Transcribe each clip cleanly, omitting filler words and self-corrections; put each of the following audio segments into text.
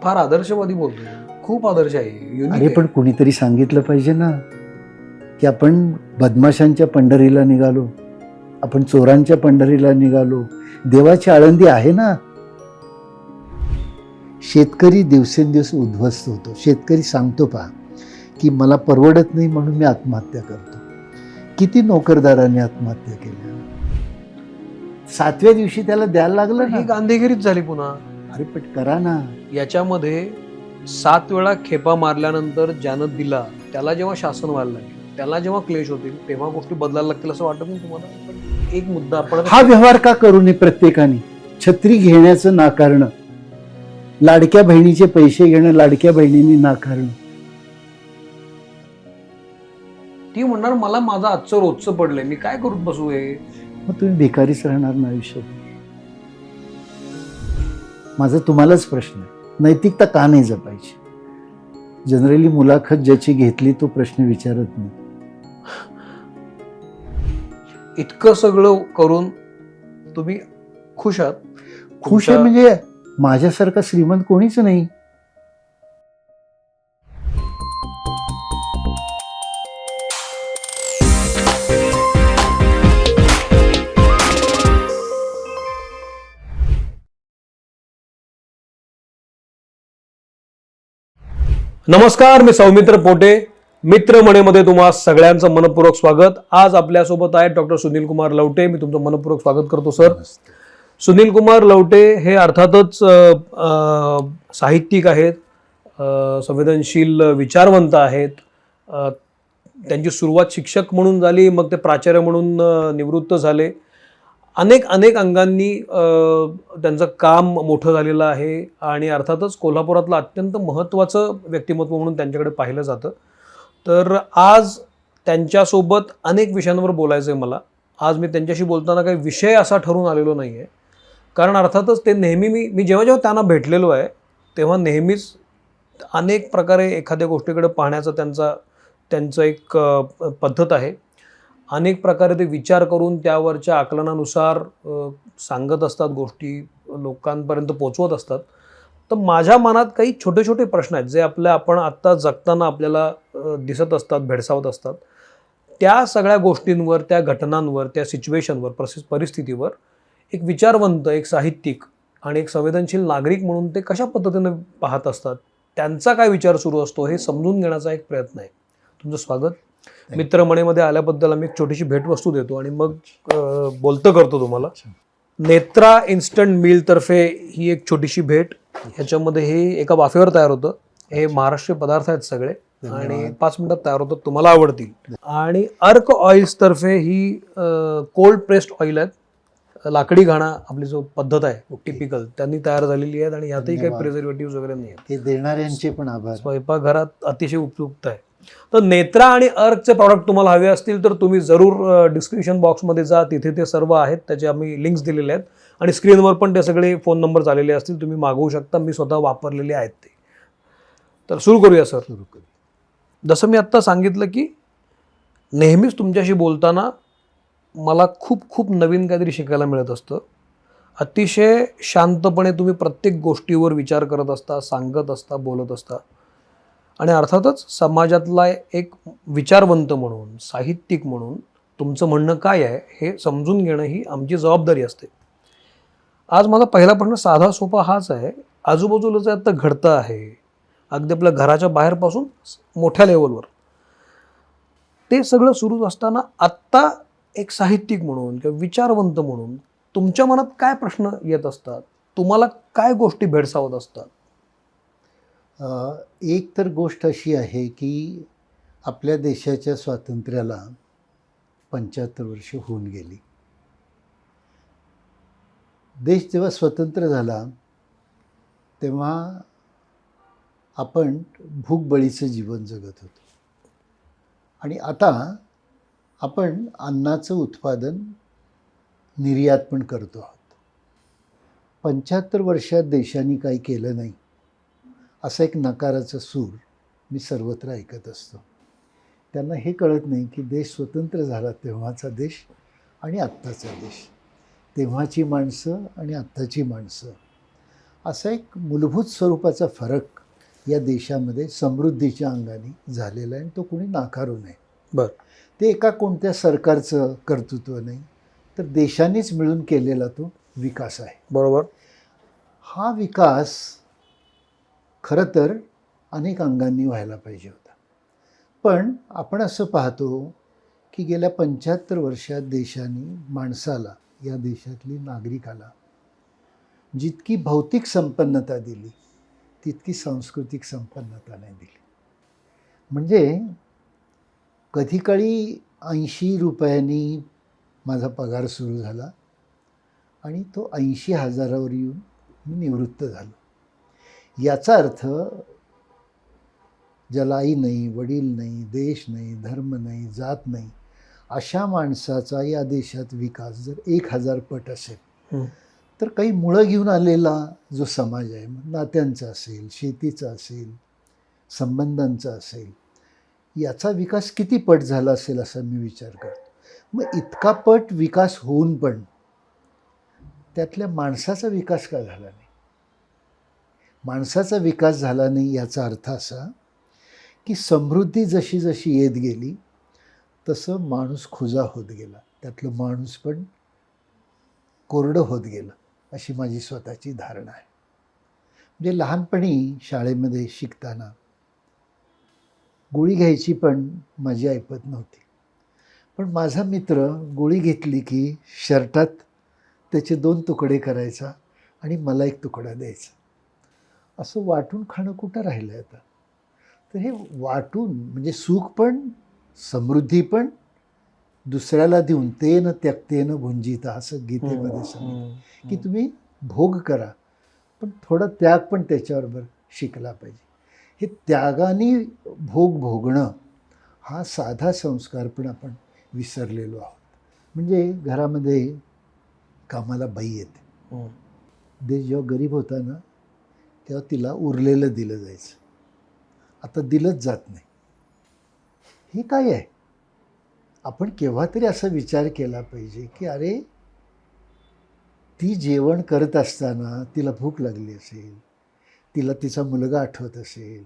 फार आदर्शवादी बोलतो, खूप आदर्श आहे, युनिक अरे आहे. पण कुणीतरी सांगितलं पाहिजे ना की आपण बदमाशांच्या पंढरीला निघालो, आपण चोरांच्या पंढरीला निघालो. देवाची आळंदी आहे ना. शेतकरी दिवसेंदिवस उद्ध्वस्त होतो. शेतकरी सांगतो पहा की मला परवडत नाही म्हणून मी आत्महत्या करतो. किती नोकरदारांनी आत्महत्या केल्या. 7व्या दिवशी त्याला द्यायला लागलं ही ना. गांधीगिरीच झाली पुन्हा. अरे पण करा ना. याच्यामध्ये 7 वेळा खेपा मारल्यानंतर ज्यानं दिला त्याला जेव्हा शासन व्हायला लागेल, त्याला जेव्हा क्लेश होतील, तेव्हा गोष्टी बदलायला लागतील असं वाटत नाही तुम्हाला? पण एक मुद्दा आपण हा व्यवहार का करू नये प्रत्येकाने? छत्री घेण्याचं नाकारणं, लाडक्या बहिणीचे पैसे घेणं लाडक्या बहिणींनी नाकारणं. ती म्हणणार मला माझं आजचं रोजचं पडलंय, मी काय करून बसू हे? मग तुम्ही भिकारीच राहणार ना आयुष्यात. माझा तुम्हालाच प्रश्न आहे, नैतिकता का नाही जपायची? जनरली मुलाखत ज्याची घेतली तो प्रश्न विचारत नाही. इतकं सगळं करून तुम्ही खुश आहात? खुश आहे म्हणजे माझ्यासारखा श्रीमंत कोणीच नाही. नमस्कार, मी सौमित्र पोटे. मित्रमणेमध्ये तुम्हा सगळ्यांचं मनपूर्वक स्वागत. आज आपल्यासोबत आहेत डॉक्टर सुनील कुमार लवटे. मी तुमचं मनपूर्वक स्वागत करतो सर. सुनील कुमार लवटे हे अर्थातच साहित्यिक आहेत, संवेदनशील विचारवंत आहेत. त्यांची सुरुवात शिक्षक म्हणून झाली, मग ते प्राचार्य म्हणून निवृत्त झाले. अनेक अंगांनी त्यांचं काम मोठं झालेलं आहे आणि अर्थातच कोल्हापुरातलं अत्यंत महत्त्वाचं व्यक्तिमत्व म्हणून त्यांच्याकडे पाहिलं जातं. तर आज त्यांच्यासोबत अनेक विषयांवर बोलायचं आहे मला. आज मी त्यांच्याशी बोलताना काही विषय असा ठरून आलेलो नाही आहे, कारण अर्थातच ते नेहमी मी जेव्हा त्यांना भेटलेलो आहे तेव्हा नेहमीच अनेक प्रकारे एखाद्या गोष्टीकडे पाहण्याचं त्यांचं एक पद्धत आहे. अनेक प्रकारे ते विचार करून त्यावरच्या आकलनानुसार सांगत असतात, गोष्टी लोकांपर्यंत पोचवत असतात. तर माझ्या मनात काही छोटे छोटे प्रश्न आहेत जे आपण आत्ता जगताना आपल्याला दिसत असतात, भेडसावत असतात. त्या सगळ्या गोष्टींवर, त्या घटनांवर, त्या सिच्युएशनवर, परिस्थितीवर एक विचारवंत, एक साहित्यिक आणि एक संवेदनशील नागरिक म्हणून ते कशा पद्धतीने पाहत असतात, त्यांचा काय विचार सुरू असतो हे समजून घेण्याचा एक प्रयत्न आहे. तुमचं स्वागत. मित्रमणेमध्ये आल्याबद्दल आम्ही एक छोटीशी भेटवस्तू देतो आणि मग बोलतं करतो तुम्हाला. नेत्रा इन्स्टंट मिल तर्फे ही एक छोटीशी भेट. ह्याच्यामध्ये हे एका वाफेवर तयार होतं. हे महाराष्ट्रीय पदार्थ आहेत सगळे आणि 5 मिनिटात तयार होतात, तुम्हाला आवडतील. आणि अर्क ऑइल्स तर्फे ही कोल्ड प्रेस्ड ऑइल आहेत. लाकडी घाणा आपली जो पद्धत आहे टिपिकल, त्यांनी तयार झालेली आहेत आणि यातही काही प्रिझर्वेटिव्ह वगैरे नाही आहेत. ते देणाऱ्यांचे पण आभार. स्वयंपाकघरात अतिशय उपयुक्त आहे. तर नेत्रा आणि अर्कचे प्रॉडक्ट तुम्हाला हवे असतील तर तुम्ही जरूर डिस्क्रिप्शन बॉक्समध्ये जा, तिथे ते सर्व आहेत, त्याचे आम्ही लिंक्स दिलेले आहेत आणि स्क्रीनवर पण ते सगळे फोन नंबर आलेले असतील, तुम्ही मागवू शकता. मी स्वतः वापरलेले आहेत ते. तर सुरू करूया सर. जसं मी आत्ता सांगितलं की नेहमीच तुमच्याशी बोलताना मला खूप नवीन काहीतरी शिकायला मिळत असतं. अतिशय शांतपणे तुम्ही प्रत्येक गोष्टीवर विचार करत असता, सांगत असता, बोलत असता आणि अर्थातच समाजातला एक विचारवंत म्हणून, साहित्यिक म्हणून तुमचं म्हणणं काय आहे हे समजून घेणं ही आमची जबाबदारी असते. आज माझा पहिला प्रश्न साधा सोपा हाच आहे. आजूबाजूला जे आता घडतं आहे, अगदी आपल्या घराच्या बाहेरपासून मोठ्या लेवलवर, ते सगळं सुरू असताना आत्ता एक साहित्यिक म्हणून किंवा विचारवंत म्हणून तुमच्या मनात काय प्रश्न येत असतात? तुम्हाला काय गोष्टी भेडसावत असतात? एक तर गोष्ट अशी आहे की आपल्या देशाच्या स्वातंत्र्याला 75 वर्ष होऊन गेली. देश जेव्हा स्वतंत्र झाला तेव्हा आपण भूकबळीचं जीवन जगत होतो आणि आता आपण अन्नाचं उत्पादन निर्यात पण करतो आहोत. 75 वर्षात देशाने काही केलं नाही असा एक नकाराचा सूर मी सर्वत्र ऐकत असतो. त्यांना हे कळत नाही की देश स्वतंत्र झाला तेव्हाचा देश आणि आत्ताचा देश, तेव्हाची माणसं आणि आत्ताची माणसं असा एक मूलभूत स्वरूपाचा फरक या देशामध्ये समृद्धीच्या अंगाने झालेला आहे आणि तो कोणी नाकारू नये. बर. ते एका कोणत्या सरकारचं कर्तृत्व नाही, तर देशानेच मिळून केलेला तो विकास आहे. बरोबर. हा विकास खरं तर अनेक अंगांनी व्हायला पाहिजे होता. पण आपण असं पाहतो की गेल्या 75 वर्षात देशाने माणसाला, या देशातली नागरिकाला जितकी भौतिक संपन्नता दिली तितकी सांस्कृतिक संपन्नता नाही दिली. म्हणजे कधी काळी 80 रुपयांनी माझा पगार सुरू झाला आणि तो 80,000वर येऊन मी निवृत्त झालो. याचा अर्थ ज्याला आई नाही, वडील नाही, देश नाही, धर्म नाही, जात नाही, अशा माणसाचा या देशात विकास जर 1000 पट असेल तर काही मुळं घेऊन आलेला जो समाज आहे, मग नात्यांचा असेल, शेतीचा असेल, संबंधांचा असेल, याचा विकास किती पट झाला असेल असा मी विचार करतो. मग इतका पट विकास होऊन पण त्यातल्या माणसाचा विकास का झाला नाही? माणसाचा विकास झाला नाही याचा अर्थ असा की समृद्धी जशी जशी येत गेली तसं माणूस खुजा होत गेला, त्यातलं माणूस पण कोरडं होत गेलं, अशी माझी स्वतःची धारणा आहे. म्हणजे लहानपणी शाळेमध्ये शिकताना गोळी घ्यायची पण माझी ऐपत नव्हती. पण माझा मित्र गोळी घेतली की शर्टात त्याचे 2 तुकडे करायचा आणि मला 1 तुकडा द्यायचा. असं वाटून खाणं कुठं राहिलं आहे आता? तर हे वाटून म्हणजे सुख पण, समृद्धी पण दुसऱ्याला देऊन, तेन त्यक्तेन भुंजिता असं गीतेमध्ये सांगितलं की तुम्ही भोग करा पण थोडा त्याग पण त्याच्याबरोबर शिकला पाहिजे. हे त्यागाने भोग भोगणं हा साधा संस्कार पण आपण विसरलेलो आहोत. म्हणजे घरामध्ये कामाला बाई येते, देश जेव्हा गरीब होता ना तेव्हा तिला उरलेलं दिलं जायचं, आता दिलंच जात नाही. हे काय आहे? आपण केव्हा तरी असा विचार केला पाहिजे की अरे, ती जेवण करत असताना तिला भूक लागली असेल, तिला तिचा मुलगा आठवत असेल,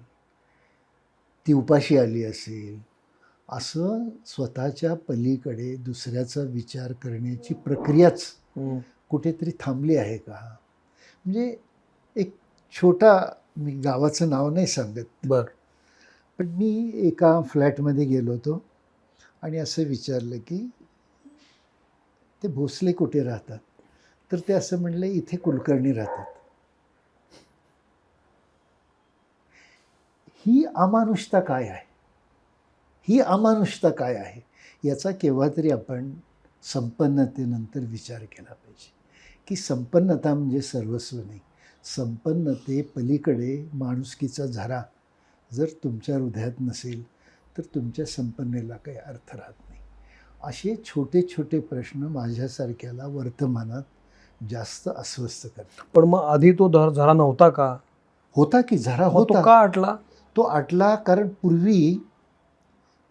ती उपाशी आली असेल, असं स्वतःच्या पलीकडे दुसऱ्याचा विचार करण्याची प्रक्रियाच कुठेतरी थांबली आहे का? म्हणजे एक छोटा, मी गावाचं नाव नाही सांगत, बर, पण मी एका फ्लॅटमध्ये गेलो होतो आणि असं विचारलं की ते भोसले कुठे राहतात, तर ते असं म्हणले इथे कुलकर्णी राहतात. ही अमानुषता काय आहे? ही अमानुषता काय आहे याचा केव्हा तरी आपण संपन्नतेनंतर विचार केला पाहिजे की संपन्नता म्हणजे सर्वस्व नाही. संपन्नते पलीकडे माणुसकीचा झरा जर तुमच्या हृदयात नसेल तर तुमच्या संपन्नेला काही अर्थ राहत नाही. असे छोटे छोटे प्रश्न माझ्यासारख्याला वर्तमानात जास्त अस्वस्थ करतात. पण मग आधी तो झरा नव्हता का? होता की झरा मग होता. तो का आटला? तो आटला कारण पूर्वी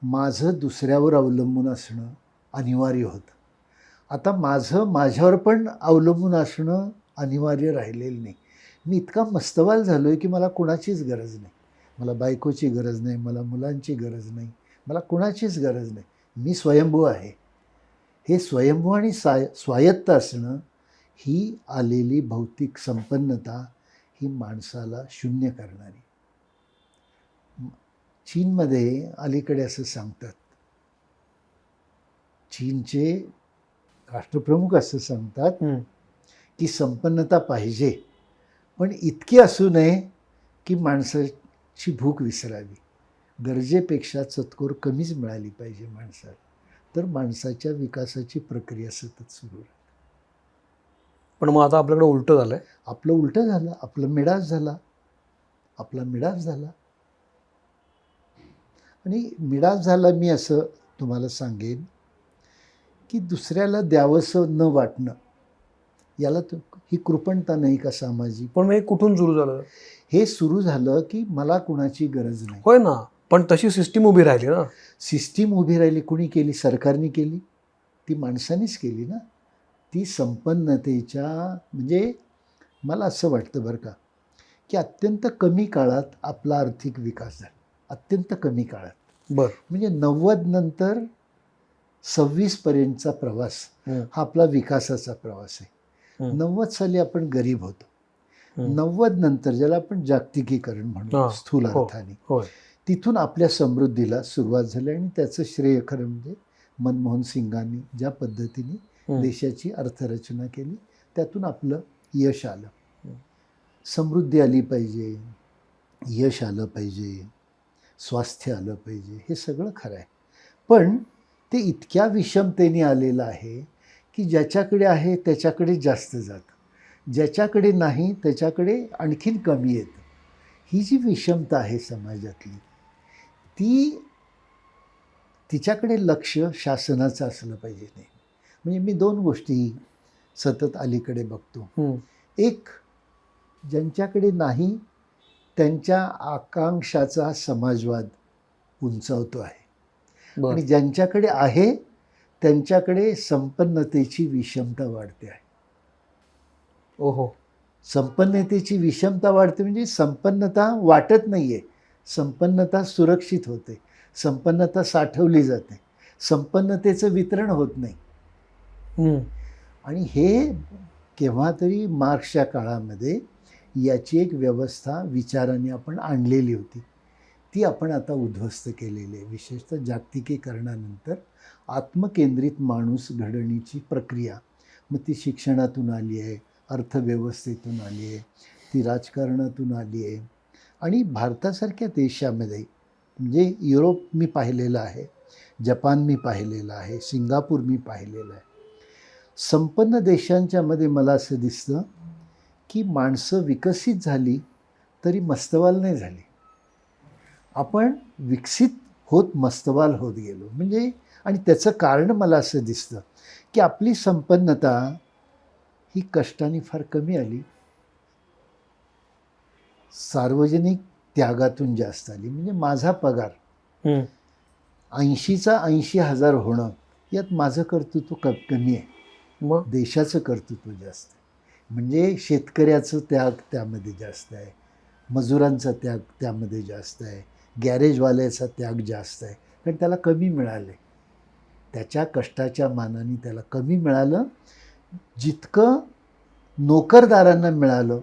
माझं दुसऱ्यावर अवलंबून असणं अनिवार्य होतं. आता माझं माझ्यावर पण अवलंबून असणं अनिवार्य राहिलेलं नाही. मी इतका मस्तवाल झालो आहे की मला कुणाचीच गरज नाही. मला बायकोची गरज नाही, मला मुलांची गरज नाही, मला कुणाचीच गरज नाही. मी स्वयंभू आहे. हे स्वयंभू आणि स्वायत्त असणं ही आलेली भौतिक संपन्नता ही माणसाला शून्य करणारी. चीनमध्ये अलीकडे असं सांगतात, चीनचे राष्ट्रप्रमुख असं सांगतात की संपन्नता पाहिजे पण इतकी असू नये की माणसाची भूक विसरावी. गरजेपेक्षा चतकोर कमीच मिळाली पाहिजे माणसाला, तर माणसाच्या विकासाची प्रक्रिया सतत सुरू राहते. पण मग आता आपल्याकडे उलटं झालंय. आपलं उलटं झालं, आपला मिडास झाला. आणि मिडास झाला, मी असं तुम्हाला सांगेन की दुसऱ्याला द्यावंसं न वाटणं, याला ही कृपणता नाही का सामाजिक? पण मग हे कुठून सुरू झालं? हे सुरू झालं की मला कुणाची गरज नाही. होय ना, पण तशी सिस्टीम उभी राहिली ना. सिस्टीम उभी राहिली. कुणी केली? सरकारने केली, ती माणसानेच केली ना. ती संपन्नतेच्या म्हणजे मला असं वाटतं बरं का, की अत्यंत कमी काळात आपला आर्थिक विकास झाला. अत्यंत कमी काळात. बर. म्हणजे 90 नंतर 26 पर्यंतचा प्रवास हा आपला विकासाचा प्रवास आहे. 90 साली आपण गरीब होतो. 90 नंतर ज्याला आपण जागतिकीकरण म्हणतो स्थूल अर्थाने, तिथून आपल्या समृद्धीला सुरुवात झाली. आणि त्याचं श्रेय खरं म्हणजे मनमोहन सिंगांनी ज्या पद्धतीने देशाची अर्थरचना केली त्यातून आपलं यश आलं. समृद्धी आली पाहिजे, यश आलं पाहिजे, स्वास्थ्य आलं पाहिजे, हे सगळं खरं आहे. पण ते इतक्या विषमतेने आलेलं आहे की ज्याच्याकडे आहे त्याच्याकडे जास्त जातं, ज्याच्याकडे नाही त्याच्याकडे आणखीन कमी येतं. ही जी विषमता आहे समाजातली, तिच्याकडे लक्ष शासनाचं असलं पाहिजे. नाही म्हणजे मी 2 गोष्टी सतत अलीकडे बघतो. एक, ज्यांच्याकडे नाही त्यांच्या आकांक्षाचा समाजवाद उंचावतो आहे, आणि ज्यांच्याकडे आहे त्यांच्याकडे संपन्नतेची विषमता वाढते आहे. ओहो. संपन्नतेची विषमता वाढते म्हणजे संपन्नता वाटत नाही आहे, संपन्नता सुरक्षित होते, संपन्नता साठवली जाते, संपन्नतेचं वितरण होत नाही. आणि हे केव्हा तरी मार्क्सच्या काळामध्ये याची एक व्यवस्था विचाराने आपण आणलेली होती, ती आपण आता उद्ध्वस्त केलेली आहे. विशेषतः जागतिकीकरणानंतर आत्मकेंद्रित माणूस घडवण्याची प्रक्रिया, मग ती शिक्षणातून आली आहे, अर्थव्यवस्थेतून आली आहे, ती राजकारणातून आली आहे. आणि भारतासारख्या देशामध्ये म्हणजे युरोप मी पाहिलेलं आहे, जपान मी पाहिलेलं आहे, सिंगापूर मी पाहिलेलं आहे. संपन्न देशांच्यामध्ये मला असं दिसतं की माणसं विकसित झाली तरी मस्तवाल नाही झाली. आपण विकसित होत मस्तवाल होत गेलो. म्हणजे आणि त्याचं कारण मला असं दिसतं की आपली संपन्नता ही कष्टाने फार कमी आली, सार्वजनिक त्यागातून जास्त आली. म्हणजे माझा पगार 80चा 80,000 होणं यात माझं कर्तृत्व कमी आहे, मग देशाचं कर्तृत्व जास्त आहे. म्हणजे शेतकऱ्याचं त्याग त्यामध्ये जास्त आहे, मजुरांचा त्याग त्यामध्ये जास्त आहे, गॅरेजवाल्याचा त्याग जास्त आहे. कारण त्याला कमी मिळालं आहे, त्याच्या कष्टाच्या मानाने त्याला कमी मिळालं. जितकं नोकरदारांना मिळालं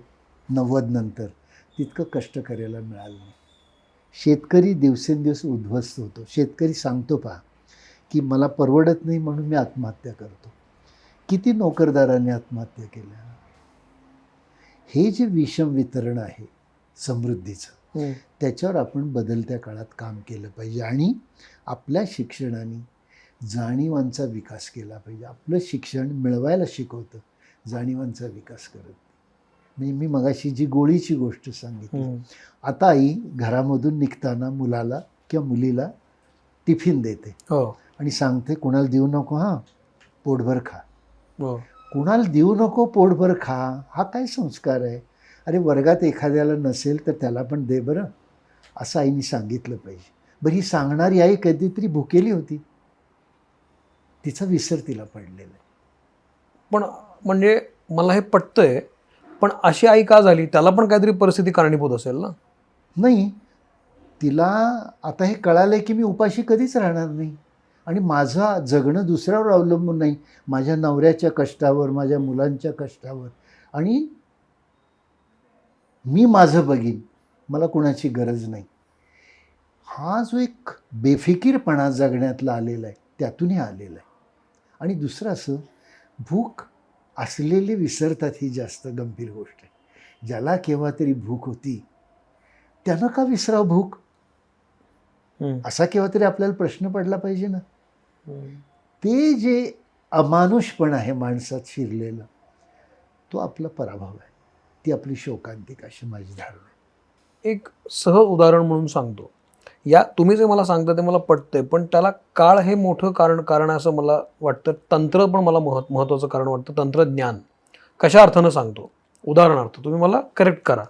90 नंतर तितकं कष्टकऱ्याला मिळालं नाही. शेतकरी दिवसेंदिवस उद्ध्वस्त होतो. शेतकरी सांगतो पहा की मला परवडत नाही म्हणून मी आत्महत्या करतो. किती नोकरदारांनी आत्महत्या केल्या. हे जे विषम वितरण आहे समृद्धीचं, त्याच्यावर आपण बदलत्या काळात काम केलं पाहिजे. आणि आपल्या शिक्षणाने जाणीवांचा विकास केला पाहिजे. आपलं शिक्षण मिळवायला शिकवतं, जाणीवांचा विकास करत नाही. म्हणजे मी मगाशी जी गोळीची गोष्ट सांगितली, आता आई घरामधून निघताना मुलाला किंवा मुलीला टिफिन देते आणि सांगते कुणाला देऊ नको, हां पोटभर खा. कुणाला देऊ नको पोटभर खा, हा काय संस्कार आहे? अरे वर्गात एखाद्याला नसेल तर त्याला पण दे बरं, असं आईने सांगितलं पाहिजे. बरं ही सांगणारी आई कधीतरी भुकेली होती, तिचा विसर तिला पडलेला आहे. पण म्हणजे मला हे पटतंय, पण अशी आई का झाली? त्याला पण काहीतरी परिस्थिती कारणीभूत असेल ना? नाही, तिला आता हे कळालं की मी उपाशी कधीच राहणार नाही आणि माझं जगणं दुसऱ्यावर अवलंबून नाही, माझ्या नवऱ्याच्या कष्टावर, माझ्या मुलांच्या कष्टावर. आणि मी माझं बघीन, मला कुणाची गरज नाही. हा जो एक बेफिकीरपणा जगण्यातला आलेला आहे त्यातूनही आलेला आहे. आणि दुसरं असं, भूक असलेले विसरतात, ही जास्त गंभीर गोष्ट आहे. ज्याला केव्हा तरी भूक होती त्यानं का विसराव भूक, असा केव्हा तरी आपल्याला प्रश्न पडला पाहिजे ना. ते जे अमानुषपण आहे माणसात शिरलेलं, तो आपला पराभव आहे, ती आपली शोकांतिका, अशी माझी धारणा आहे. एक सह उदाहरण म्हणून सांगतो. या तुम्ही जे मला सांगता ते मला पटतंय, पण त्याला काळ हे मोठं कारण असं मला वाटतं. तंत्र पण मला महत्त्वाचं कारण वाटतं, तंत्रज्ञान. कशा अर्थानं सांगतो, उदाहरणार्थ तुम्ही मला करेक्ट करा.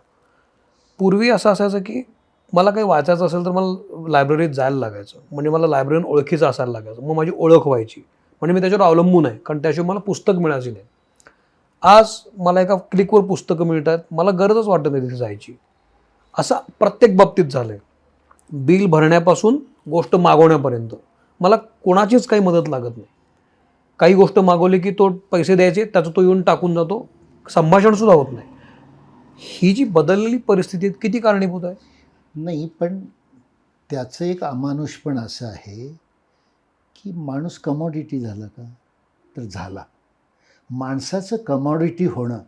पूर्वी असं असायचं की मला काही वाचायचं असेल तर मला लायब्ररीत जायला लागायचं, म्हणजे मला लायब्ररीन ओळखीचं असायला लागायचं, मग माझी ओळख व्हायची, म्हणजे मी त्याच्यावर अवलंबून आहे, कारण त्याशिवाय मला पुस्तक मिळायची नाही. आज मला एका क्लिकवर पुस्तकं मिळतात, मला गरजच वाटत नाही तिथे जायची. असं प्रत्येक बाबतीत झालंय. बिल भरण्यापासून गोष्ट मागवण्यापर्यंत मला कोणाचीच काही मदत लागत नाही. काही गोष्ट मागवली की तो पैसे द्यायचे, त्याचं तो येऊन टाकून जातो, संभाषण सुद्धा होत नाही. ही जी बदललेली परिस्थिती आहे, किती कारणीभूत आहे? नाही, पण त्याचं एक अमानुषपण असं आहे की माणूस कमॉडिटी झाला का? तर झाला. माणसाचं कमॉडिटी होणं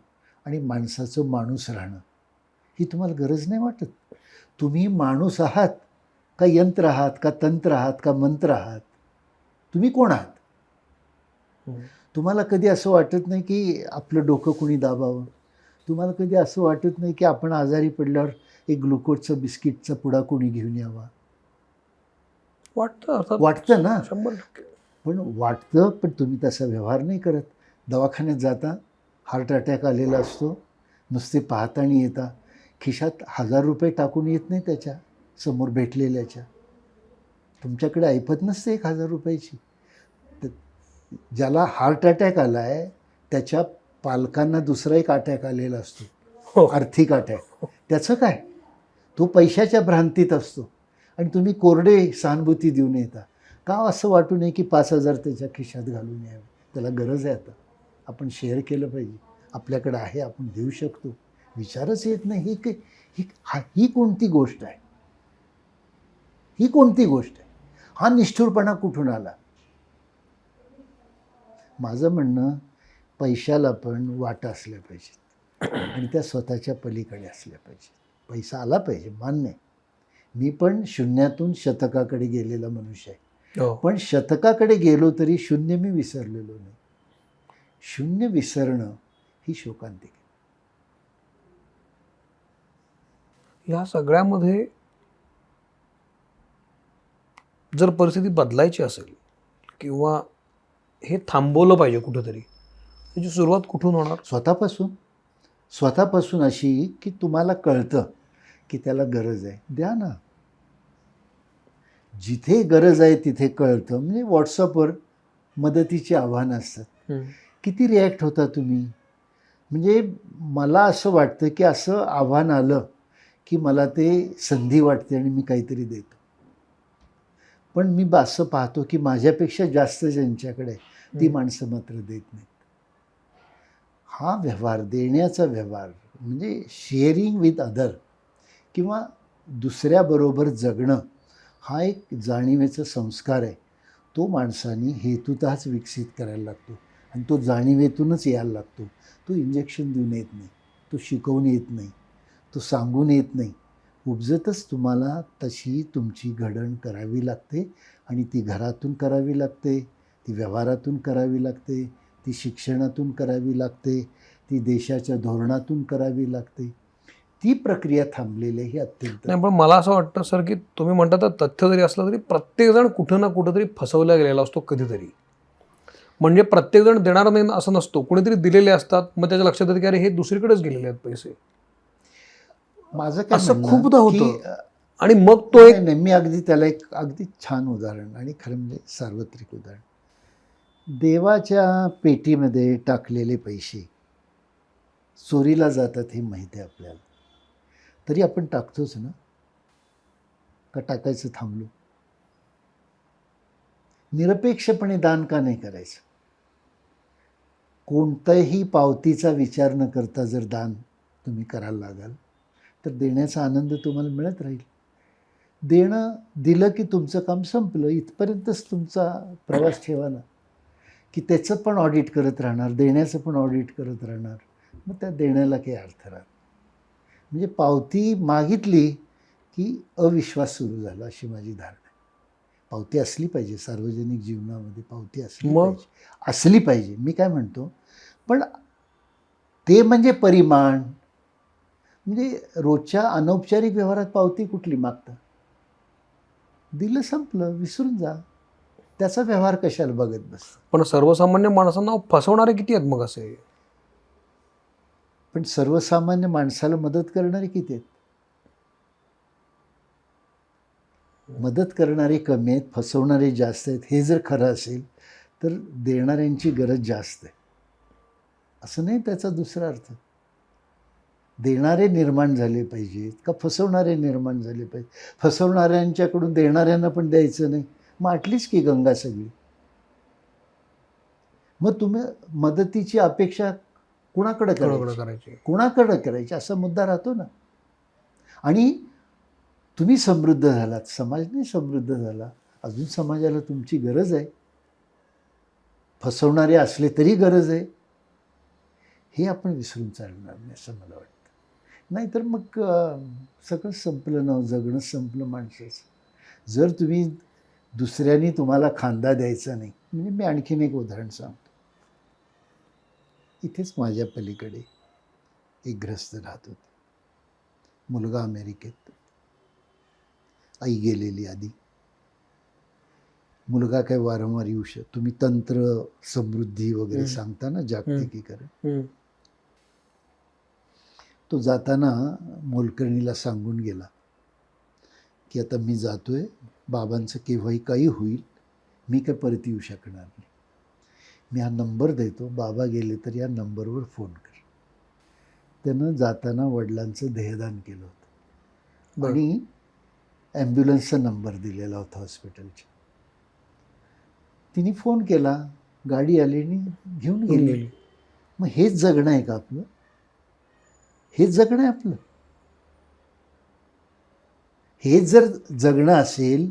आणि माणसाचं माणूस राहणं ही तुम्हाला गरज नाही वाटत? तुम्ही माणूस आहात का यंत्र आहात का तंत्र आहात का मंत्र आहात? तुम्ही कोण आहात? तुम्हाला कधी असं वाटत नाही की आपलं डोकं कुणी दाबावं? तुम्हाला कधी असं वाटत नाही की आपण आजारी पडल्यावर एक ग्लुकोजचं बिस्किटचा पुडा कोणी घेऊन यावा? वाटतं अर्थात. वाटतं ना? 100%. पण वाटतं, पण तुम्ही तसा व्यवहार नाही करत. दवाखान्यात जाता, हार्ट अटॅक आलेला असतो, नुसते पाहताना येता, खिशात 1000 रुपये टाकून येत नाही त्याच्या समोर भेटलेल्याच्या. तुमच्याकडे ऐपत नसते 1000 रुपयाची. तर ज्याला हार्ट अटॅक आला आहे त्याच्या पालकांना दुसरा एक अटॅक आलेला असतो, हो. आर्थिक अटॅक. त्याचं काय? तो पैशाच्या भ्रांतीत असतो आणि तुम्ही कोरडे सहानुभूती देऊन येता. का असं वाटू नये की 5000 त्याच्या खिशात घालून यावे? त्याला गरज आहे. आता आपण शेअर केलं पाहिजे. आपल्याकडे आहे, आपण देऊ शकतो. विचारच येत नाही. ही कोणती गोष्ट आहे? ही कोणती गोष्ट आहे? हा निष्ठुरपणा कुठून आला? माझं म्हणणं, पैशाला पण वाटा असल्या पाहिजेत आणि त्या स्वतःच्या पलीकडे असल्या पाहिजेत. पैसा आला पाहिजे, मान्य आहे. मी पण शून्यातून शतकाकडे गेलेला मनुष्य आहे. हो. पण शतकाकडे गेलो तरी शून्य मी विसरलेलो नाही. शून्य विसरणं ही शोकांतिक आहे. ह्या सगळ्यामध्ये जर परिस्थिती बदलायची असेल किंवा हे थांबवलं पाहिजे कुठंतरी, त्याची सुरुवात कुठून होणार? स्वतःपासून अशी की तुम्हाला कळतं की त्याला गरज आहे, द्या ना. जिथे गरज आहे तिथे कळतं. म्हणजे व्हॉट्सअपवर मदतीची आव्हानं असतात. किती रिॲक्ट होता तुम्ही? म्हणजे मला असं वाटतं की असं आव्हान आलं की मला ते संधी वाटते आणि मी काहीतरी देतो. पण मी असं पाहतो की माझ्यापेक्षा जास्त ज्यांच्याकडे आहे ती माणसं मात्र देत नाहीत. हा व्यवहार, देण्याचा व्यवहार, म्हणजे शेअरिंग विथ अदर किंवा दुसऱ्याबरोबर जगणं, हा एक जाणीवेचा संस्कार आहे. तो माणसाने हेतुतःच विकसित करायला लागतो आणि तो जाणीवेतूनच यायला लागतो. तो इंजेक्शन देऊन येत नाही, तो शिकवून येत नाही, तो सांगून येत नाही. उपजतच तुम्हाला तशी तुमची घडण करावी लागते आणि ती घरातून करावी लागते, ती व्यवहारातून करावी लागते, ती शिक्षणातून करावी लागते, ती देशाच्या धोरणातून करावी लागते. ती प्रक्रिया थांबलेली ही अत्यंत. नाही, पण मला असं वाटतं सर की तुम्ही म्हणता तर तथ्य जरी असलं तरी प्रत्येकजण कुठं ना कुठंतरी फसवला गेलेला असतो कधीतरी. म्हणजे प्रत्येकजण देणार नाही असं नसतो, कुणीतरी दिलेले असतात, मग त्याच्या लक्षात येतं की अरे हे दुसरीकडेच गेलेले आहेत पैसे. माझं काय असं म्हणणं खूपदा होतं की आणि मग तो एक नाही, मी अगदी त्याला एक अगदी छान उदाहरण आणि खरं म्हणजे सार्वत्रिक उदाहरण. देवाच्या पेटीमध्ये टाकलेले पैसे चोरीला जातात हे माहिती आहे आपल्याला, तरी आपण टाकतोच ना? का टाकायचं थांबलो? निरपेक्षपणे दान का नाही करायचं? कोणताही पावतीचा विचार न करता जर दान तुम्ही करायला लागाल तर देण्याचा आनंद तुम्हाला मिळत राहील. दिलं की तुमचं काम संपलं, इथपर्यंतच तुमचा प्रवास ठेवा ना. की त्याचं पण ऑडिट करत राहणार, देण्याचं पण ऑडिट करत राहणार, मग त्या देण्याला काही अर्थ राहत. म्हणजे पावती मागितली की अविश्वास सुरू झाला, अशी माझी धारणा आहे. पावती असली पाहिजे सार्वजनिक जीवनामध्ये, पावती असली पाहिजे. मी काय म्हणतो, पण ते म्हणजे परिमाण. म्हणजे रोजच्या अनौपचारिक व्यवहारात पावती कुठली मागता? दिलं संपलं, विसरून जा. त्याचा व्यवहार कशाला बघत बसता? पण सर्वसामान्य माणसांना फसवणारे किती आहेत मग असे? पण सर्वसामान्य माणसाला मदत करणारे किती आहेत? मदत करणारे कमी आहेत, फसवणारे जास्त आहेत. हे जर खरं असेल तर देणाऱ्यांची गरज जास्त आहे. असं नाही त्याचा दुसरा अर्थ. देणारे निर्माण झाले पाहिजेत का फसवणारे निर्माण झाले पाहिजे. फसवणाऱ्यांच्याकडून देणाऱ्यांना पण द्यायचं नाही, मग आटलीच की गंगा सगळी. मग तुम्ही मदतीची अपेक्षा कुणाकडे करायची, करायची. कुणाकडे करायची असा मुद्दा राहतो ना. आणि तुम्ही समृद्ध झालात, समाज नाही समृद्ध झाला, अजून समाजाला तुमची गरज आहे. फसवणारे असले तरी गरज आहे, हे आपण विसरून चालणार नाही असं मला वाटतं. नाहीतर मग सगळं संपलं ना, जगणं संपलं माणसाचं. जर तुम्ही दुसऱ्यांनी तुम्हाला खांदा द्यायचा नाही. म्हणजे मी आणखीन एक उदाहरण सांगतो. इथेच माझ्या पलीकडे एक गृहस्थ राहत होते. मुलगा अमेरिकेत, आई गेलेली आधी. मुलगा काय वारंवार येऊ शकतो. तुम्ही तंत्र समृद्धी वगैरे सांगता ना, जागतिकीकरण. तो जाताना मोलकरणीला सांगून गेला की आता मी जातोय, बाबांचं केव्हाही काही होईल, मी काय परत येऊ शकणार नाही. मी हा नंबर देतो, बाबा गेले तर या नंबरवर फोन कर. त्यानं जाताना वडिलांचं देहदान केलं होतं आणि ॲम्ब्युलन्सचा नंबर दिलेला होता हॉस्पिटलच्या. तिने फोन केला, गाडी आली आणि घेऊन गेली. मग हेच जगणं आहे का आपलं? हेच जगणं आहे आपलं? हेच जर जगणं असेल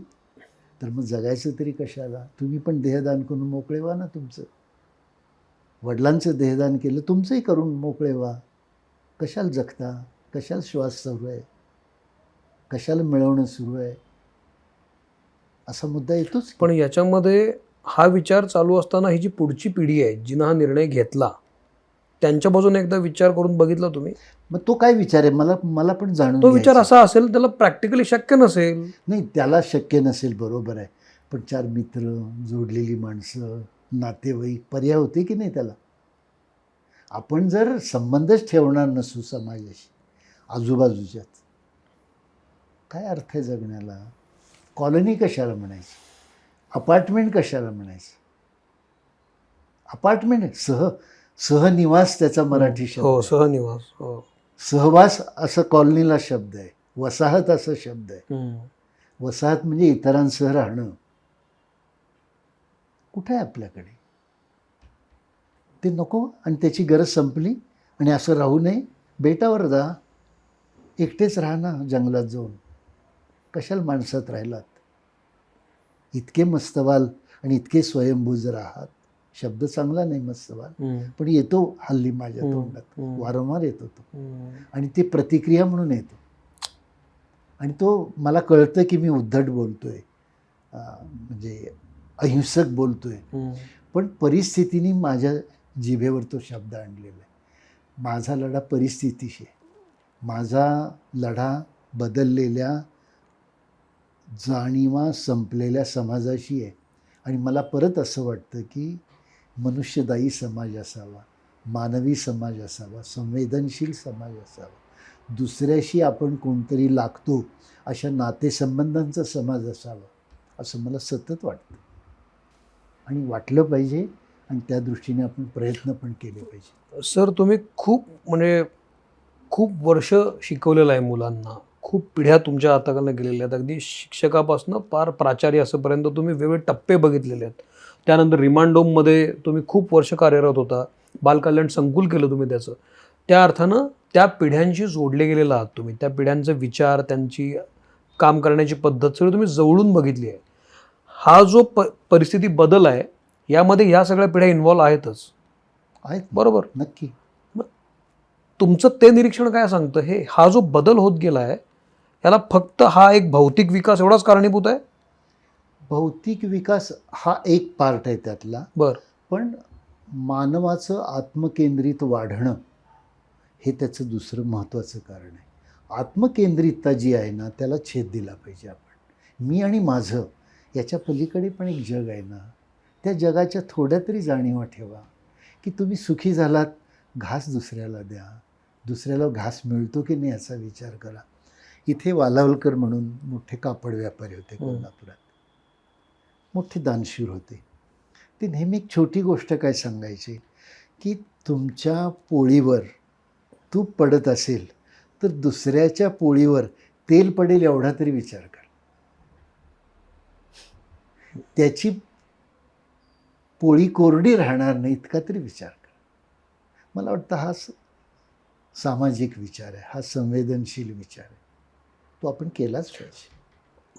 तर मग जगायचं तरी कशाला? तुम्ही पण देहदान करून मोकळे व्हा ना. तुमचं वडिलांचं देहदान केलं, तुमचंही करून मोकळे व्हा. कशाला जगता? कशाला श्वास सुरू आहे? कशाला मिळवणं सुरू आहे? असा मुद्दा येतोच. पण याच्यामध्ये हा विचार चालू असताना ही जी पुढची पिढी आहे जिनं हा निर्णय घेतला, त्यांच्या बाजूने एकदा विचार करून बघितला तुम्ही? मग तो काय विचार आहे मला पण जाणून तो विचार घ्यायचा. असा असेल त्याला प्रॅक्टिकली शक्य नसेल. नाही, त्याला शक्य नसेल, बरोबर आहे. पण 4 मित्र, जोडलेली माणसं, नातेवाईक, पर्याय होते की नाही त्याला? आपण जर संबंधच ठेवणार नसू समाजाशी, आजूबाजूच्याच, काय अर्थ आहे जगण्याला? कॉलनी कशाला म्हणायची? अपार्टमेंट कशाला म्हणायचं? अपार्टमेंट सहनिवास त्याचा मराठी शब्द आहे. सहनिवास. सहवास असं कॉलनीला शब्द आहे. वसाहत असं शब्द आहे. वसाहत म्हणजे इतरांसह राहणं. कुठं आहे आपल्याकडे? ते नको. आणि त्याची गरज संपली आणि असं राहू नये. बेटावर जा, एकटेच राहा ना जंगलात जाऊन. कशाला माणसात राहिलात? इतके मस्तवाल आणि इतके स्वयंभू जर आहात. शब्द चांगला नाही मस्तवाल, पण येतो हल्ली माझ्या तोंडात, वारंवार येतो तो. आणि ती प्रतिक्रिया म्हणून येतो. आणि तो मला कळतं की मी उद्धट बोलतोय, म्हणजे अहिंसक बोलतोय, पण परिस्थितीने माझ्या जिभेवर तो शब्द आणलेला आहे. माझा लढा परिस्थितीशी आहे. माझा लढा बदललेल्या, जाणीवा संपलेल्या समाजाशी आहे. आणि मला परत असं वाटतं की मनुष्यदायी समाज असावा, मानवी समाज असावा, संवेदनशील समाज असावा, दुसऱ्याशी आपण कोणतरी लागतो अशा नातेसंबंधांचा समाज असावा, असं मला सतत वाटतं. आणि वाटलं पाहिजे आणि त्या दृष्टीने आपण प्रयत्न पण केले पाहिजे. सर, तुम्ही खूप वर्ष शिकवलेलं आहे मुलांना. खूप पिढ्या तुमच्या हाताखालनं गेलेल्या आहेत. अगदी शिक्षकापासून पार प्राचार्य असेपर्यंत तुम्ही वेगवेगळे टप्पे बघितलेले आहेत. त्यानंतर रिमांड होममध्ये तुम्ही खूप वर्ष कार्यरत होता. बालकल्याण संकुल केलं तुम्ही त्याचं. त्या अर्थानं त्या पिढ्यांशी जोडले गेलेलं आहात तुम्ही. त्या पिढ्यांचे विचार, त्यांची काम करण्याची पद्धत सगळी तुम्ही जवळून बघितली आहे. हा जो परिस्थिती बदल आहे, यामध्ये ह्या सगळ्या पिढ्या इन्व्हॉल्व आहेतच. आहेत, बरोबर? नक्की. तुमचं ते निरीक्षण काय सांगतं? हा जो बदल होत गेला आहे, याला फक्त हा एक भौतिक विकास एवढाच कारणीभूत आहे? भौतिक विकास हा एक पार्ट आहे त्यातला. पण मानवाचं आत्मकेंद्रित वाढणं हे त्याचं दुसरं महत्त्वाचं कारण आहे. आत्मकेंद्रितता जी आहे ना, त्याला छेद दिला पाहिजे आपण. मी आणि माझं याच्या पलीकडे पण एक जग आहे ना, त्या जगाच्या थोड्या तरी जाणीवा ठेवा की तुम्ही सुखी झालात, घास दुसऱ्याला द्या. दुसऱ्याला घास मिळतो की नाही याचा विचार करा. इथे वालावलकर म्हणून मोठे कापड व्यापारी होते कोल्हापुरात, मोठे दानशूर होते. ते नेहमी एक छोटी गोष्ट काय सांगायचे की तुमच्या पोळीवर तूप पडत असेल तर दुसऱ्याच्या पोळीवर तेल पडेल एवढा तरी विचार कर. त्याची पोळी कोरडी राहणार नाही इतका तरी विचार कर. मला वाटतं हा सामाजिक विचार आहे, हा संवेदनशील विचार आहे, तो आपण केलाच पाहिजे.